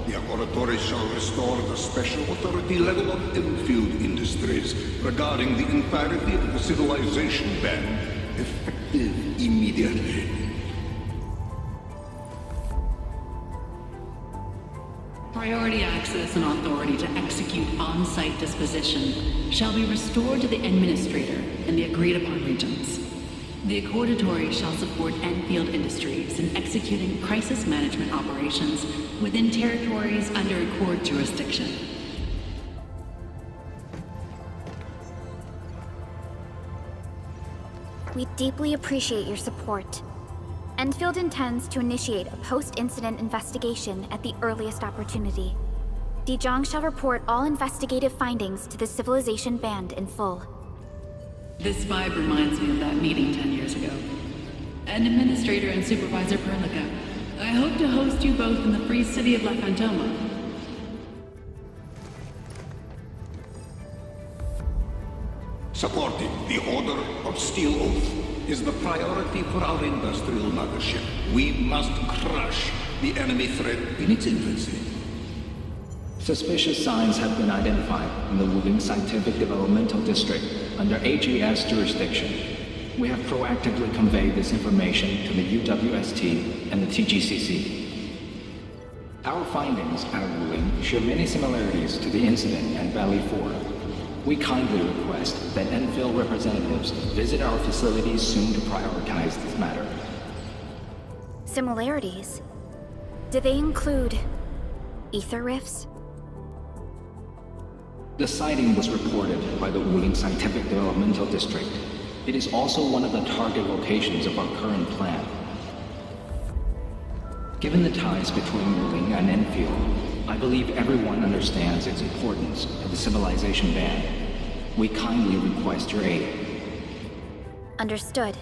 the Laboratory shall restore the special authority level of Endfield Industries regarding the entirety of the civilization band, effective immediately. Priority access and authority to execute on-site disposition shall be restored to the Administrator in the agreed-upon regions. The Accordatory shall support Endfield Industries in executing crisis management operations within territories under Accord jurisdiction. We deeply appreciate your support. Endfield intends to initiate a post-incident investigation at the earliest opportunity. Dijong shall report all investigative findings to the Civilization Band in full. This vibe reminds me of that meeting 10 years ago. And Administrator and Supervisor Perlica, I hope to host you both in the free city of La Fantoma. Supporting the Order of Steel Oath is the priority for our industrial mothership. We must crush the enemy threat in its infancy. Suspicious signs have been identified in the Wuding Scientific Developmental District under HAS jurisdiction. we have proactively conveyed this information to the UWST and the TGCC. Our findings at a ruling show many similarities to the incident at Valley 4. We kindly request that Endfield representatives visit our facilities soon to prioritize this matter. Similarities? Do they include ether rifts? The sighting was reported by the Wuling Scientific Developmental District. It is also one of the target locations of our current plan. Given the ties between Wuling and Enfield, I believe everyone understands its importance to the civilization band. We kindly request your aid. Understood.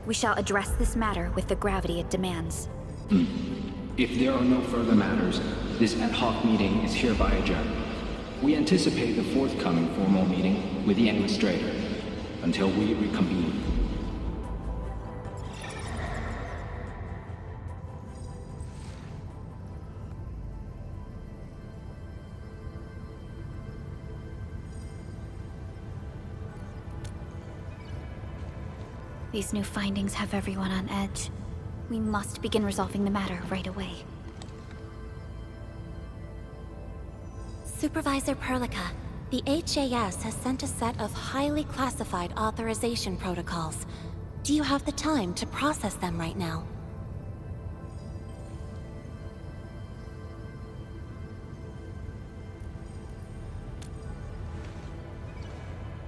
We shall address this matter with the gravity it demands. If there are no further matters, this ad hoc meeting is hereby adjourned. We anticipate the forthcoming formal meeting with the Administrator until we reconvene. These new findings have everyone on edge. We must begin resolving the matter right away. Supervisor Perlica, the HAS has sent a set of highly classified authorization protocols. Do you have the time to process them right now?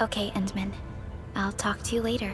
Okay, Endman. I'll talk to you later.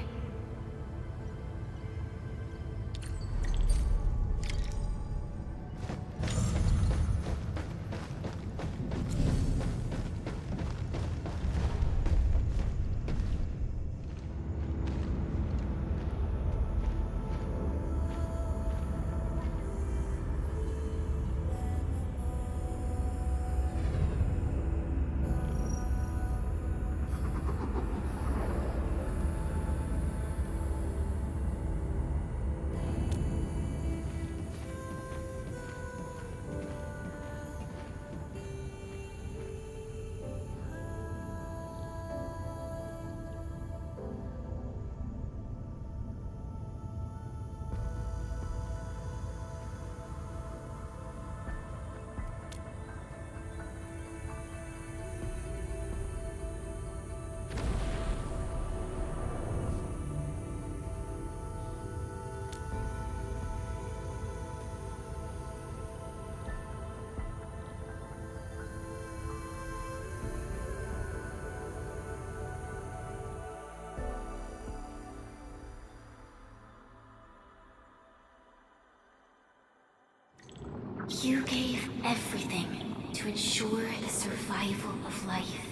You gave everything to ensure the survival of life.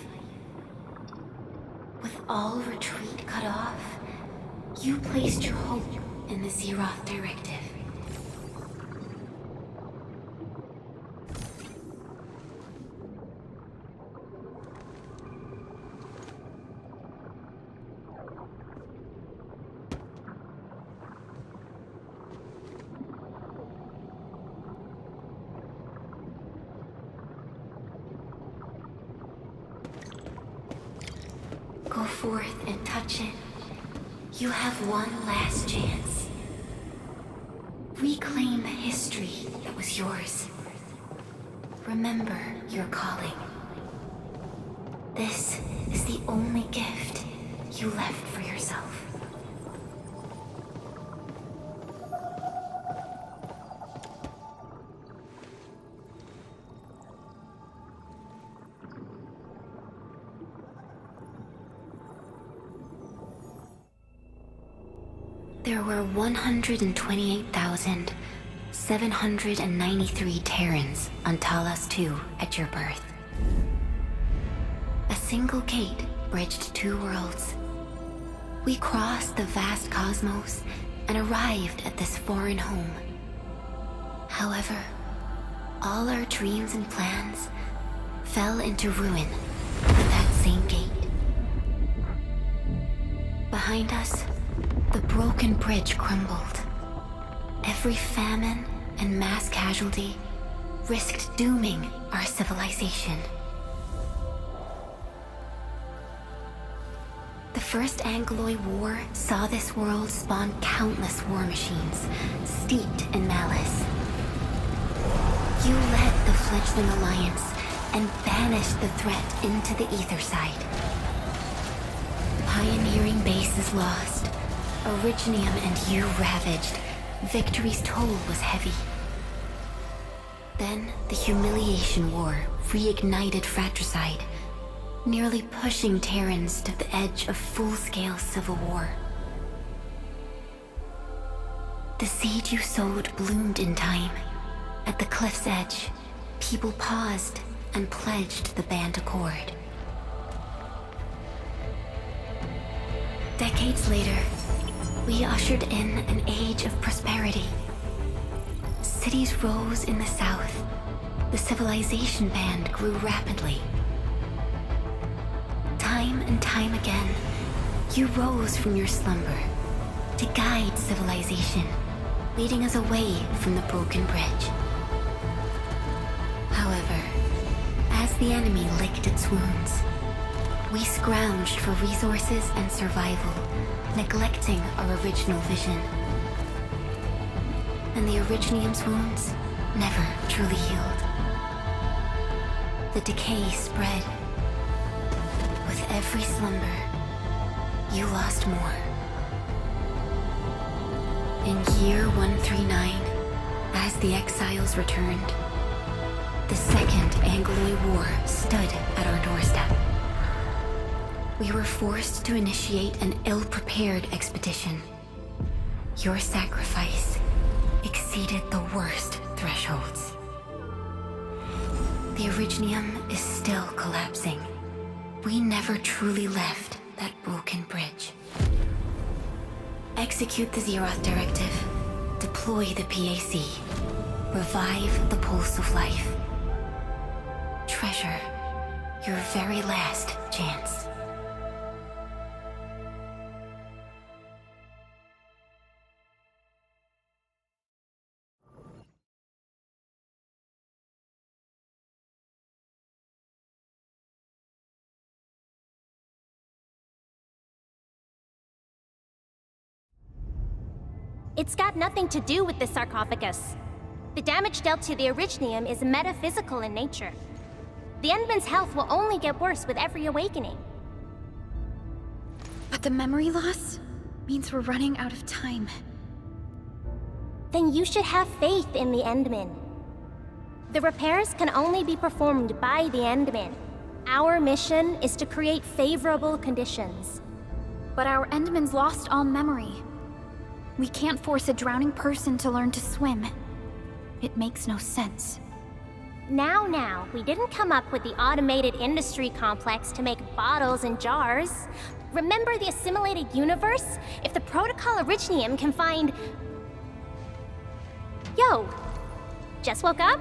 With all retreat cut off, you placed your hope in the Zeroth Directive. Go forth and touch it. You have one last chance. Reclaim the history that was yours. Remember your calling. This is the only gift you left for yourself. There were 128,793 Terrans on Talos-II at your birth. A single gate bridged two worlds. We crossed the vast cosmos and arrived at this foreign home. However, all our dreams and plans fell into ruin at that same gate. Behind us, the broken bridge crumbled. Every famine and mass casualty risked dooming our civilization. The First Angloid War saw this world spawn countless war machines, steeped in malice. You led the fledgling alliance and banished the threat into the ether side. Pioneering bases lost, Originium and you ravaged. Victory's toll was heavy. Then the Humiliation War reignited fratricide, nearly pushing Terrans to the edge of full-scale civil war. The seed you sowed bloomed in time. At the cliff's edge, people paused and pledged the band accord. Decades later, we ushered in an age of prosperity. Cities rose in the south. The civilization band grew rapidly. Time and time again, you rose from your slumber to guide civilization, leading us away from the broken bridge. However, as the enemy licked its wounds, we scrounged for resources and survival, neglecting our original vision. And the Originium's wounds never truly healed. The decay spread. With every slumber, you lost more. In year 139, as the exiles returned, the Second Angloid War stood at our doorstep. We were forced to initiate an ill-prepared expedition. Your sacrifice exceeded the worst thresholds. The Originium is still collapsing. We never truly left that broken bridge. Execute the Zeroth Directive. Deploy the PAC. Revive the pulse of life. Treasure your very last chance. It's got nothing to do with the sarcophagus. The damage dealt to the Originium is metaphysical in nature. The Endman's health will only get worse with every awakening. But the memory loss means we're running out of time. Then you should have faith in the Endman. The repairs can only be performed by the Endman. Our mission is to create favorable conditions. But our Endman's lost all memory. We can't force a drowning person to learn to swim. It makes no sense. Now, we didn't come up with the automated industry complex to make bottles and jars. Remember the assimilated universe? If the Protocol Originium can find... Yo! Just woke up?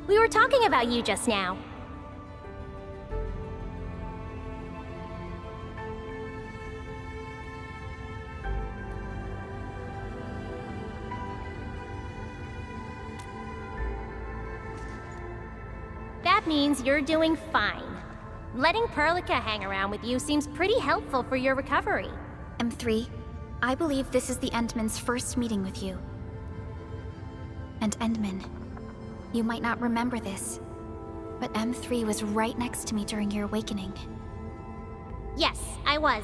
We were talking about you just now. That means you're doing fine. Letting Perlica hang around with you seems pretty helpful for your recovery. M3, I believe this is the Endman's first meeting with you. And Endman, you might not remember this, but M3 was right next to me during your awakening. Yes, I was.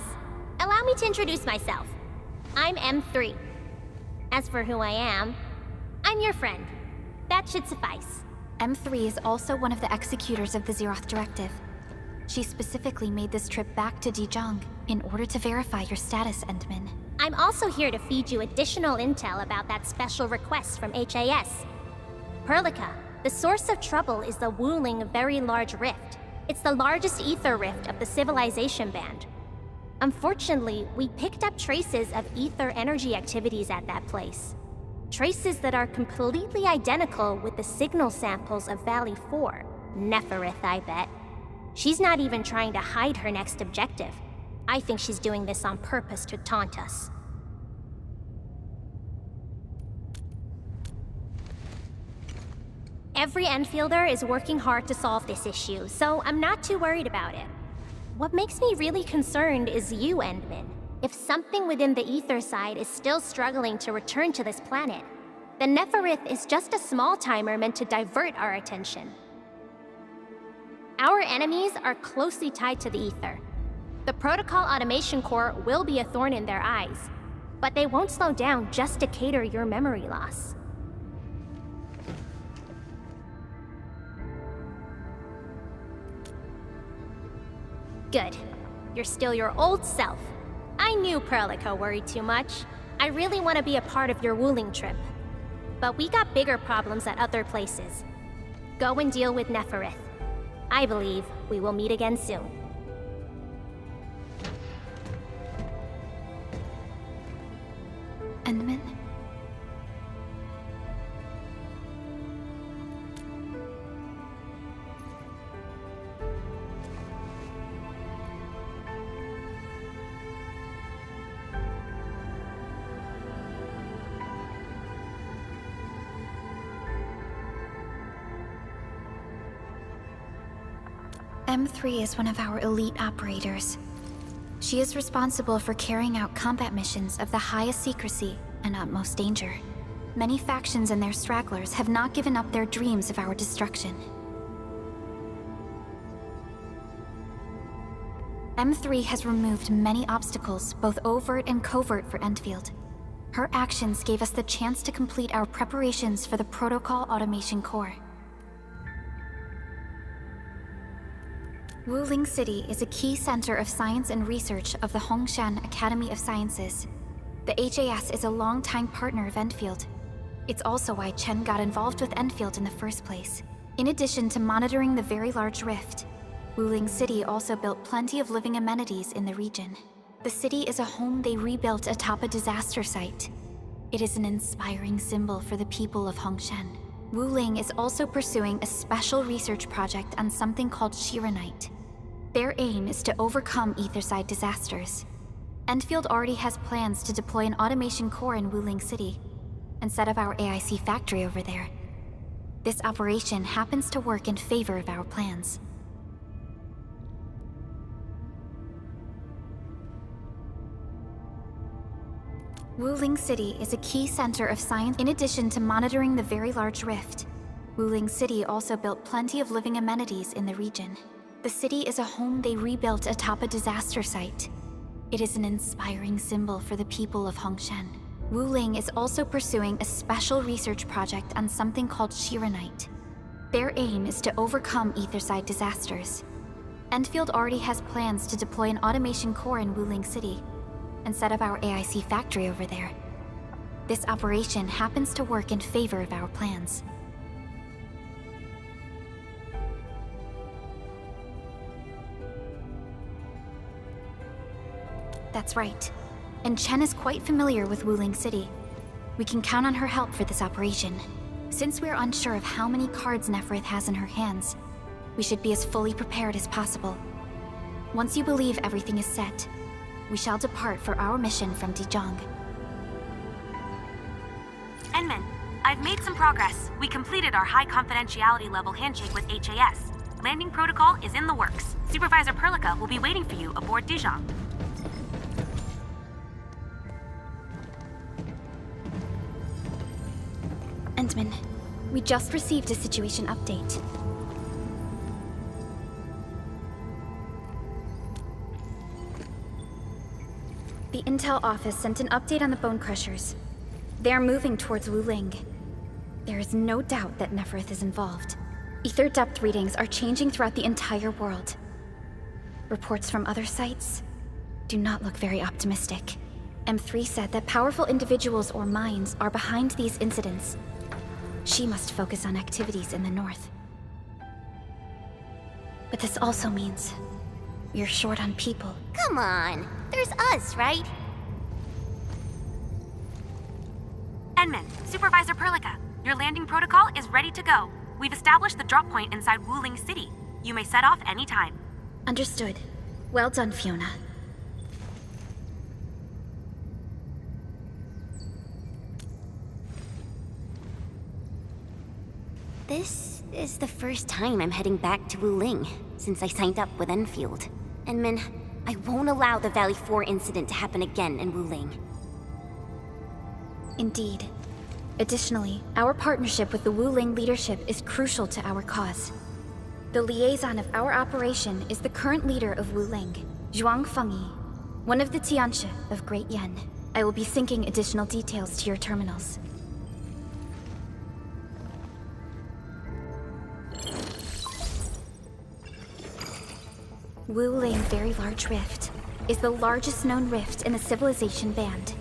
Allow me to introduce myself. I'm M3. As for who I am, I'm your friend. That should suffice. M3 is also one of the executors of the Zeroth Directive. She specifically made this trip back to Dijiang in order to verify your status, Endman. I'm also here to feed you additional intel about that special request from HAS. Perlica, the source of trouble is the Wuling Very Large Rift. It's the largest ether rift of the Civilization Band. Unfortunately, we picked up traces of ether energy activities at that place. Traces that are completely identical with the signal samples of Valley 4. Neferith, I bet. She's not even trying to hide her next objective. I think she's doing this on purpose to taunt us. Every Enfielder is working hard to solve this issue, so I'm not too worried about it. What makes me really concerned is you, Endman. If something within the ether side is still struggling to return to this planet, then Neferith is just a small timer meant to divert our attention. Our enemies are closely tied to the ether. The Protocol Automation Core will be a thorn in their eyes, but they won't slow down just to cater your memory loss. Good. You're still your old self. I knew Perlica worried too much. I really want to be a part of your Wuling trip. But we got bigger problems at other places. Go and deal with Neferith. I believe we will meet again soon. Endman? M3 is one of our elite operators. She is responsible for carrying out combat missions of the highest secrecy and utmost danger. Many factions and their stragglers have not given up their dreams of our destruction. M3 has removed many obstacles, both overt and covert, for Endfield. Her actions gave us the chance to complete our preparations for the Protocol Automation Core. Wuling City is a key center of science and research of the Hongshan Academy of Sciences. The HAS is a longtime partner of Endfield. It's also why Chen got involved with Endfield in the first place. In addition to monitoring the Very Large Rift, Wuling City also built plenty of living amenities in the region. The city is a home they rebuilt atop a disaster site. It is an inspiring symbol for the people of Hongshan. Wuling is also pursuing a special research project on something called Shiranite. Their aim is to overcome Etherside disasters. Endfield already has plans to deploy an automation core in Wuling City and set up our AIC factory over there. This operation happens to work in favor of our plans. Wuling City is a key center of science. In addition to monitoring the Very Large Rift, Wuling City also built plenty of living amenities in the region. The city is a home they rebuilt atop a disaster site. It is an inspiring symbol for the people of Hongshan. Wuling is also pursuing a special research project on something called Shiranite. Their aim is to overcome Etherside disasters. Endfield already has plans to deploy an automation core in Wuling City and set up our AIC factory over there. This operation happens to work in favor of our plans. That's right. And Chen is quite familiar with Wuling City. We can count on her help for this operation. Since we're unsure of how many cards Neferith has in her hands, we should be as fully prepared as possible. Once you believe everything is set, we shall depart for our mission from Dijong. Enman, I've made some progress. We completed our high confidentiality level handshake with HAS. Landing protocol is in the works. Supervisor Perlica will be waiting for you aboard Dijong. Endman, we just received a situation update. The Intel office sent an update on the Bone Crushers. They are moving towards Wuling. There is no doubt that Neferith is involved. Ether depth readings are changing throughout the entire world. Reports from other sites do not look very optimistic. M3 said that powerful individuals or minds are behind these incidents. She must focus on activities in the north. But this also means we're short on people. Come on, there's us, right? Enman, Supervisor Perlica, your landing protocol is ready to go. We've established the drop point inside Wuling City. You may set off anytime. Understood. Well done, Fiona. This is the first time I'm heading back to Wuling since I signed up with Enfield. Enman, I won't allow the Valley 4 incident to happen again in Wuling. Indeed. Additionally, our partnership with the Wuling leadership is crucial to our cause. The liaison of our operation is the current leader of Wuling, Zhuang Fengyi, one of the Tianxia of Great Yen. I will be syncing additional details to your terminals. Wuling Very Large Rift is the largest known rift in the Civilization Band.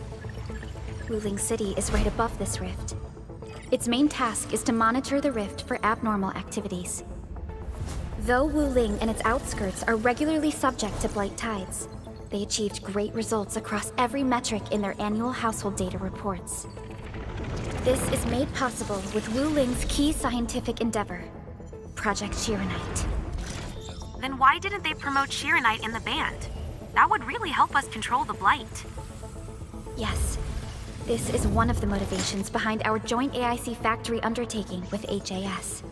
Wuling City is right above this rift. Its main task is to monitor the rift for abnormal activities. Though Wuling and its outskirts are regularly subject to blight tides, they achieved great results across every metric in their annual household data reports. This is made possible with Wuling's key scientific endeavor, Project Shiranite. Then why didn't they promote Shiranite in the band? That would really help us control the blight. Yes. This is one of the motivations behind our joint AIC factory undertaking with HAS.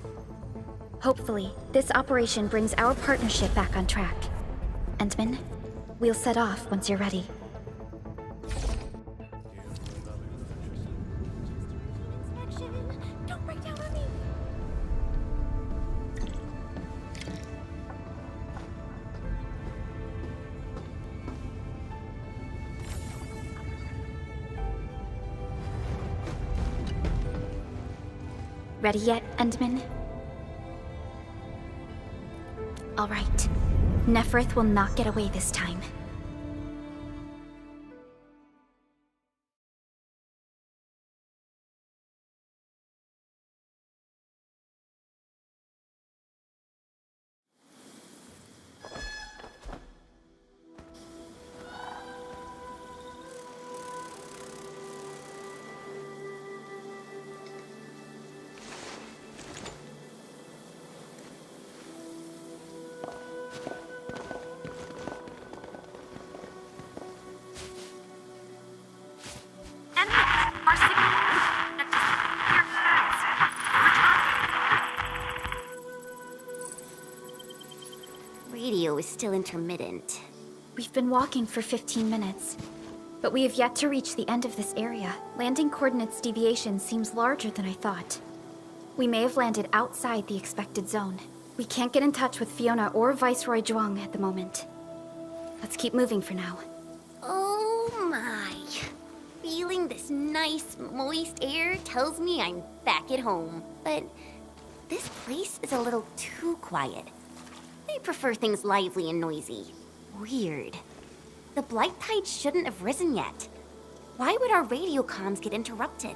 Hopefully, this operation brings our partnership back on track. Entman, we'll set off once you're ready. Don't break down on me! Ready yet, Endman? All right. Neferith will not get away this time. Radio is still intermittent. We've been walking for 15 minutes, but we have yet to reach the end of this area. Landing coordinates deviation seems larger than I thought. We may have landed outside the expected zone. We can't get in touch with Fiona or Viceroy Zhuang at the moment. Let's keep moving for now. Oh my. Feeling this nice, moist air tells me I'm back at home. But this place is a little too quiet. I prefer things lively and noisy. Weird. The blight tide shouldn't have risen yet. Why would our radio comms get interrupted?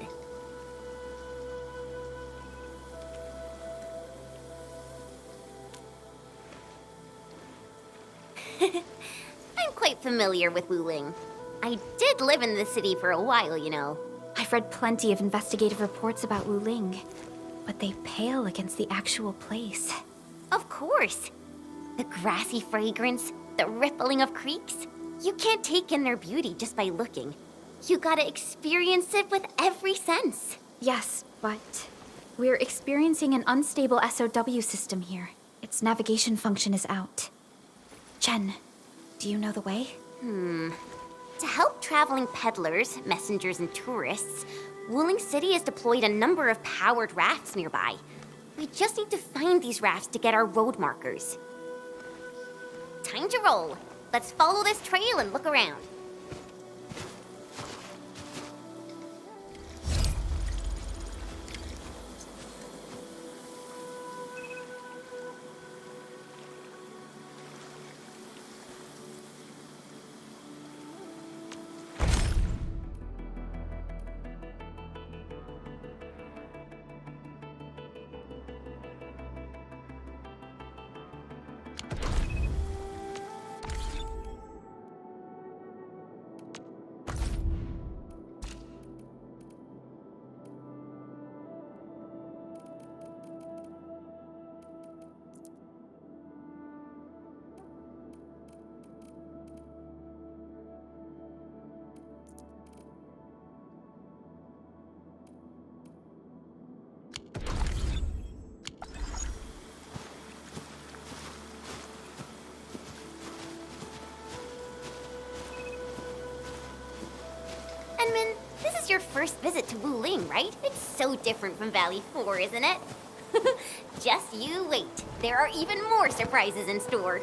I'm quite familiar with Wuling. I did live in the city for a while, you know. I've read plenty of investigative reports about Wuling, but they pale against the actual place. Of course. The grassy fragrance, the rippling of creeks. You can't take in their beauty just by looking. You gotta experience it with every sense. Yes, but we're experiencing an unstable SOW system here. Its navigation function is out. Chen, do you know the way? To help traveling peddlers, messengers, and tourists, Wuling City has deployed a number of powered rafts nearby. We just need to find these rafts to get our road markers. Time to roll. Let's follow this trail and look around. first visit to Wuling, right? It's so different from Valley 4, isn't it? Just you wait. There are even more surprises in store.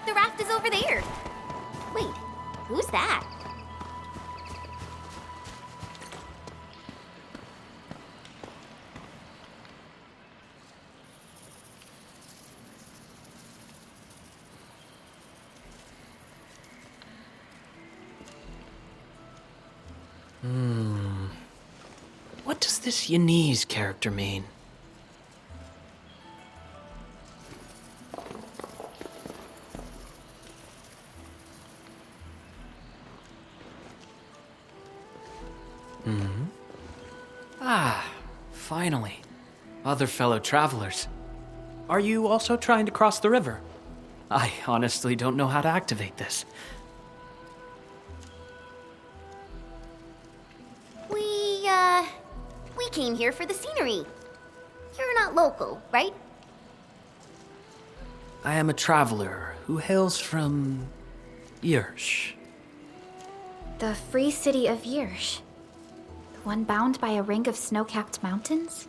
The raft is over there. Wait, who's that? What does this Yanese character mean? Ah, finally. Other fellow travelers. Are you also trying to cross the river? I honestly don't know how to activate this. We came here for the scenery. You're not local, right? I am a traveler who hails from Yersh. The free city of Yersh. The one bound by a ring of snow-capped mountains?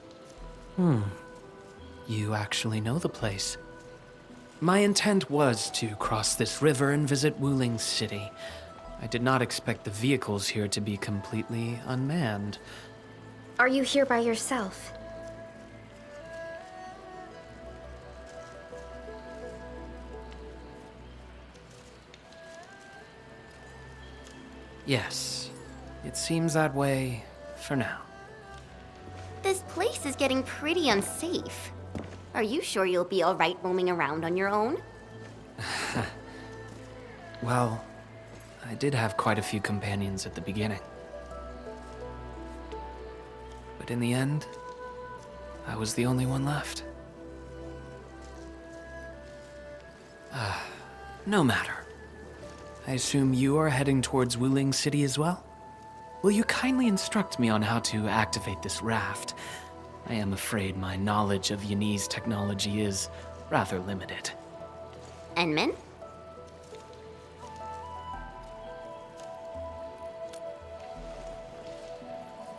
You actually know the place. My intent was to cross this river and visit Wuling City. I did not expect the vehicles here to be completely unmanned. Are you here by yourself? Yes, it seems that way for now. This place is getting pretty unsafe. Are you sure you'll be alright roaming around on your own? Well, I did have quite a few companions at the beginning. But in the end, I was the only one left. No matter. I assume you are heading towards Wuling City as well? Will you kindly instruct me on how to activate this raft? I am afraid my knowledge of Yanese technology is rather limited. Enman?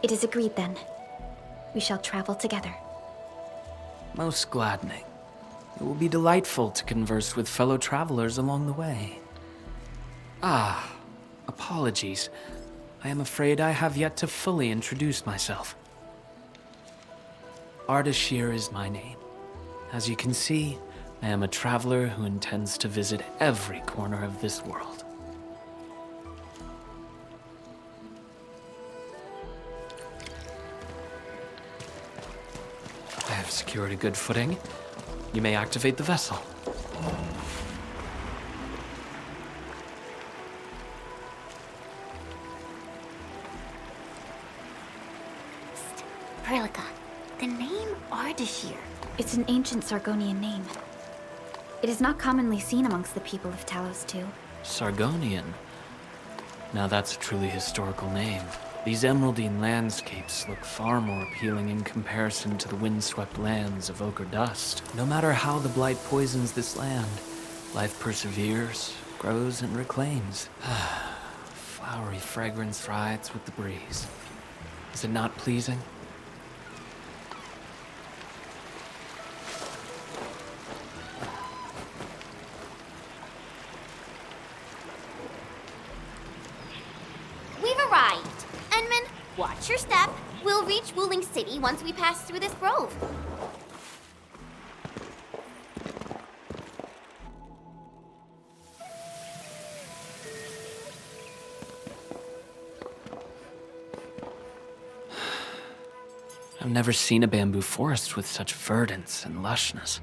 It is agreed then. We shall travel together. Most gladdening. It will be delightful to converse with fellow travelers along the way. Apologies. I am afraid I have yet to fully introduce myself. Ardashir is my name. As you can see, I am a traveler who intends to visit every corner of this world. I have secured a good footing. You may activate the vessel. Perlica, the name Ardashir. It's an ancient Sargonian name. It is not commonly seen amongst the people of Talos-II. Sargonian. Now that's a truly historical name. These emeraldine landscapes look far more appealing in comparison to the windswept lands of ochre dust. No matter how the blight poisons this land, life perseveres, grows, and reclaims. Flowery fragrance rides with the breeze. Is it not pleasing? We've arrived. Enman, watch your step. We'll reach Wuling City once we pass through this grove. I've never seen a bamboo forest with such verdance and lushness.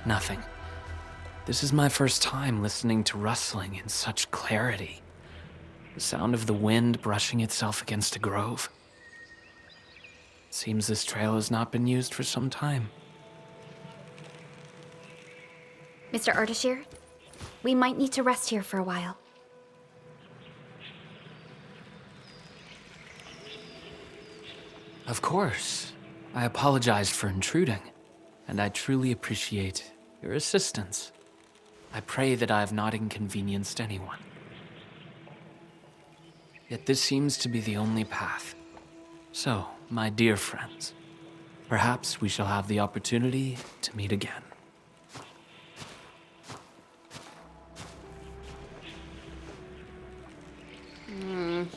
Nothing. This is my first time listening to rustling in such clarity. The sound of the wind brushing itself against a grove. Seems this trail has not been used for some time. Mr. Ardashir, we might need to rest here for a while. Of course. I apologize for intruding, and I truly appreciate your assistance. I pray that I have not inconvenienced anyone. Yet this seems to be the only path. So, my dear friends, perhaps we shall have the opportunity to meet again.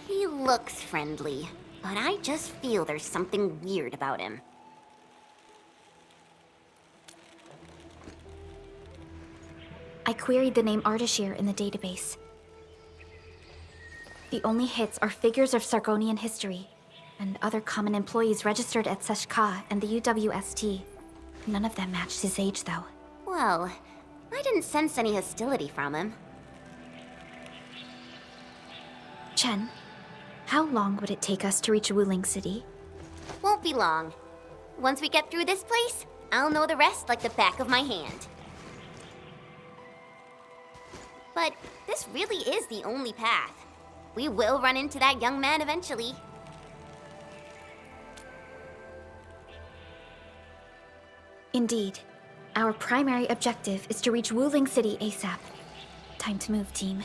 He looks friendly, but I just feel there's something weird about him. I queried the name Ardashir in the database. The only hits are figures of Sargonian history, and other common employees registered at Seshka and the UWST. None of them matched his age, though. Well, I didn't sense any hostility from him. Chen, how long would it take us to reach Wuling City? Won't be long. Once we get through this place, I'll know the rest like the back of my hand. But this really is the only path. We will run into that young man eventually. Indeed. Our primary objective is to reach Wuling City ASAP. Time to move, team.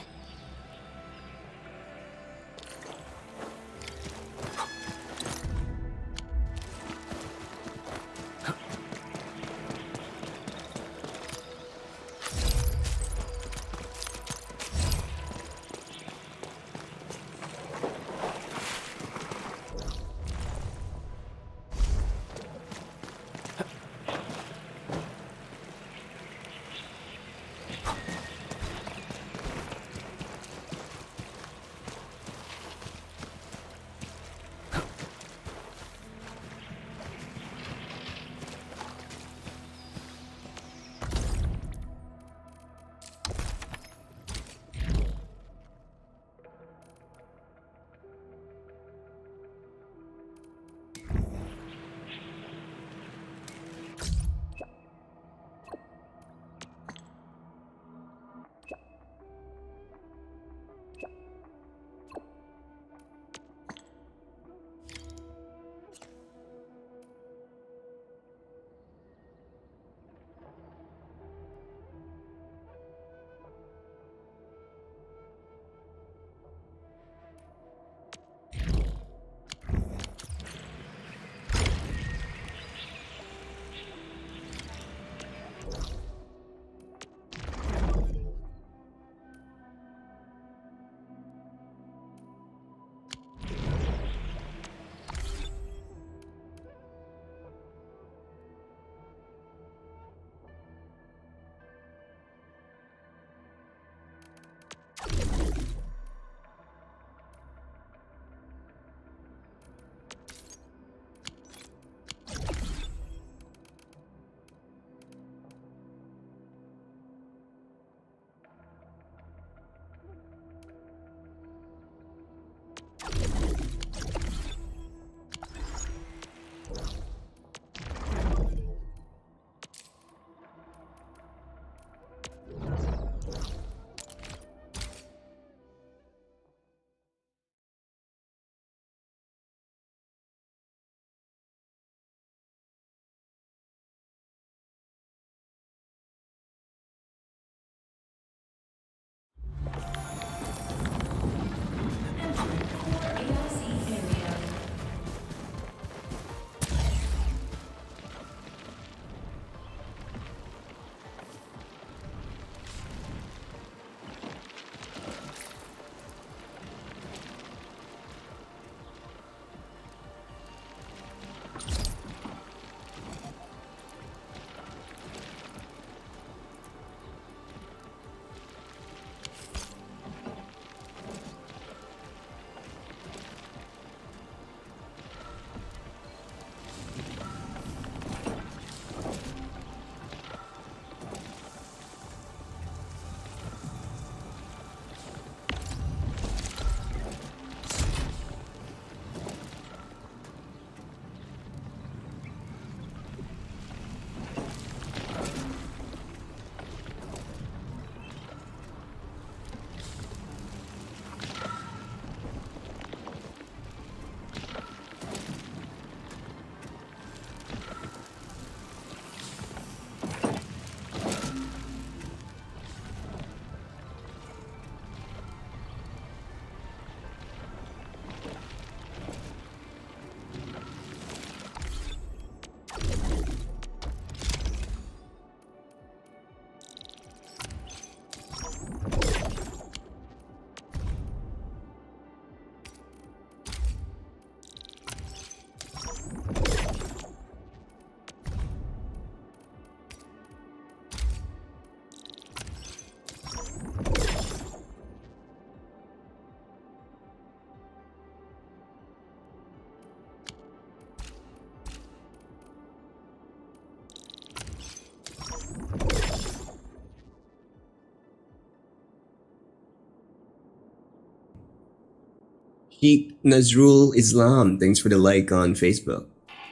Sheikh Nazrul Islam, thanks for the like on Facebook.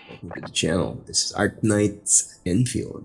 Welcome to the channel. This is Arknights Endfield.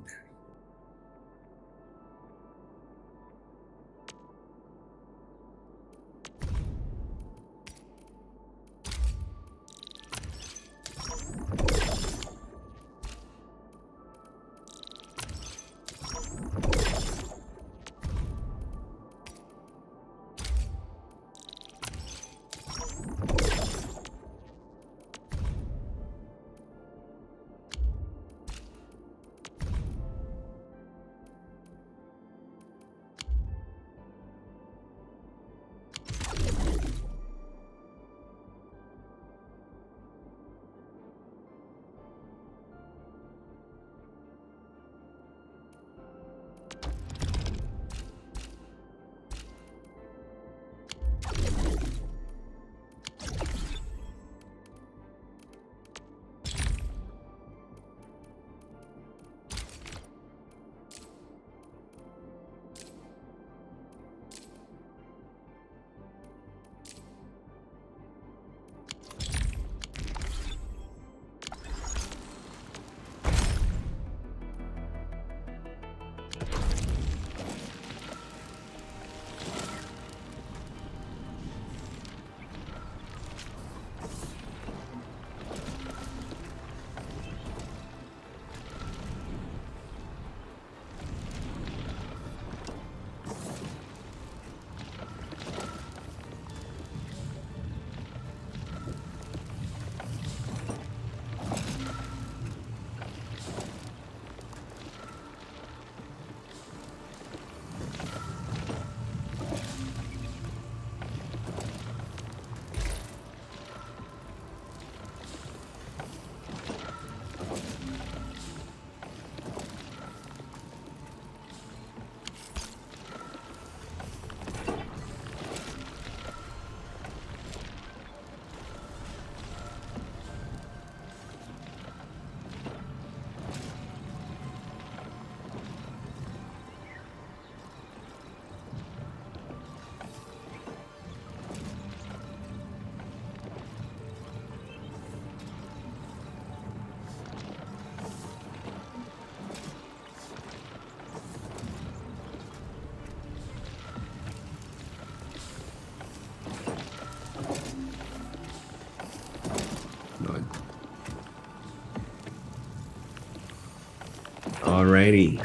Alrighty.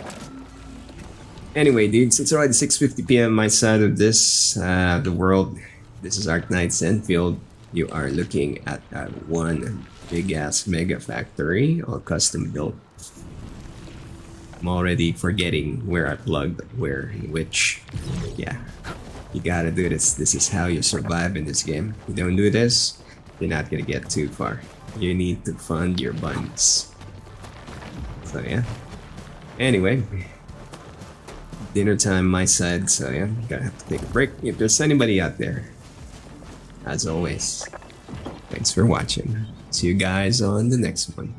Anyway, dudes, it's already 6:50 p.m. my side of this, the world. This is Arknights Endfield. You are looking at that one big-ass mega factory, all custom built. I'm already forgetting where I plugged, where, in which. Yeah, you gotta do this. This is how you survive in this game. If you don't do this, you're not gonna get too far. You need to fund your buns. So yeah. Anyway, dinner time my side, so yeah, gotta have to take a break. If there's anybody out there, as always, thanks for watching. See you guys on the next one.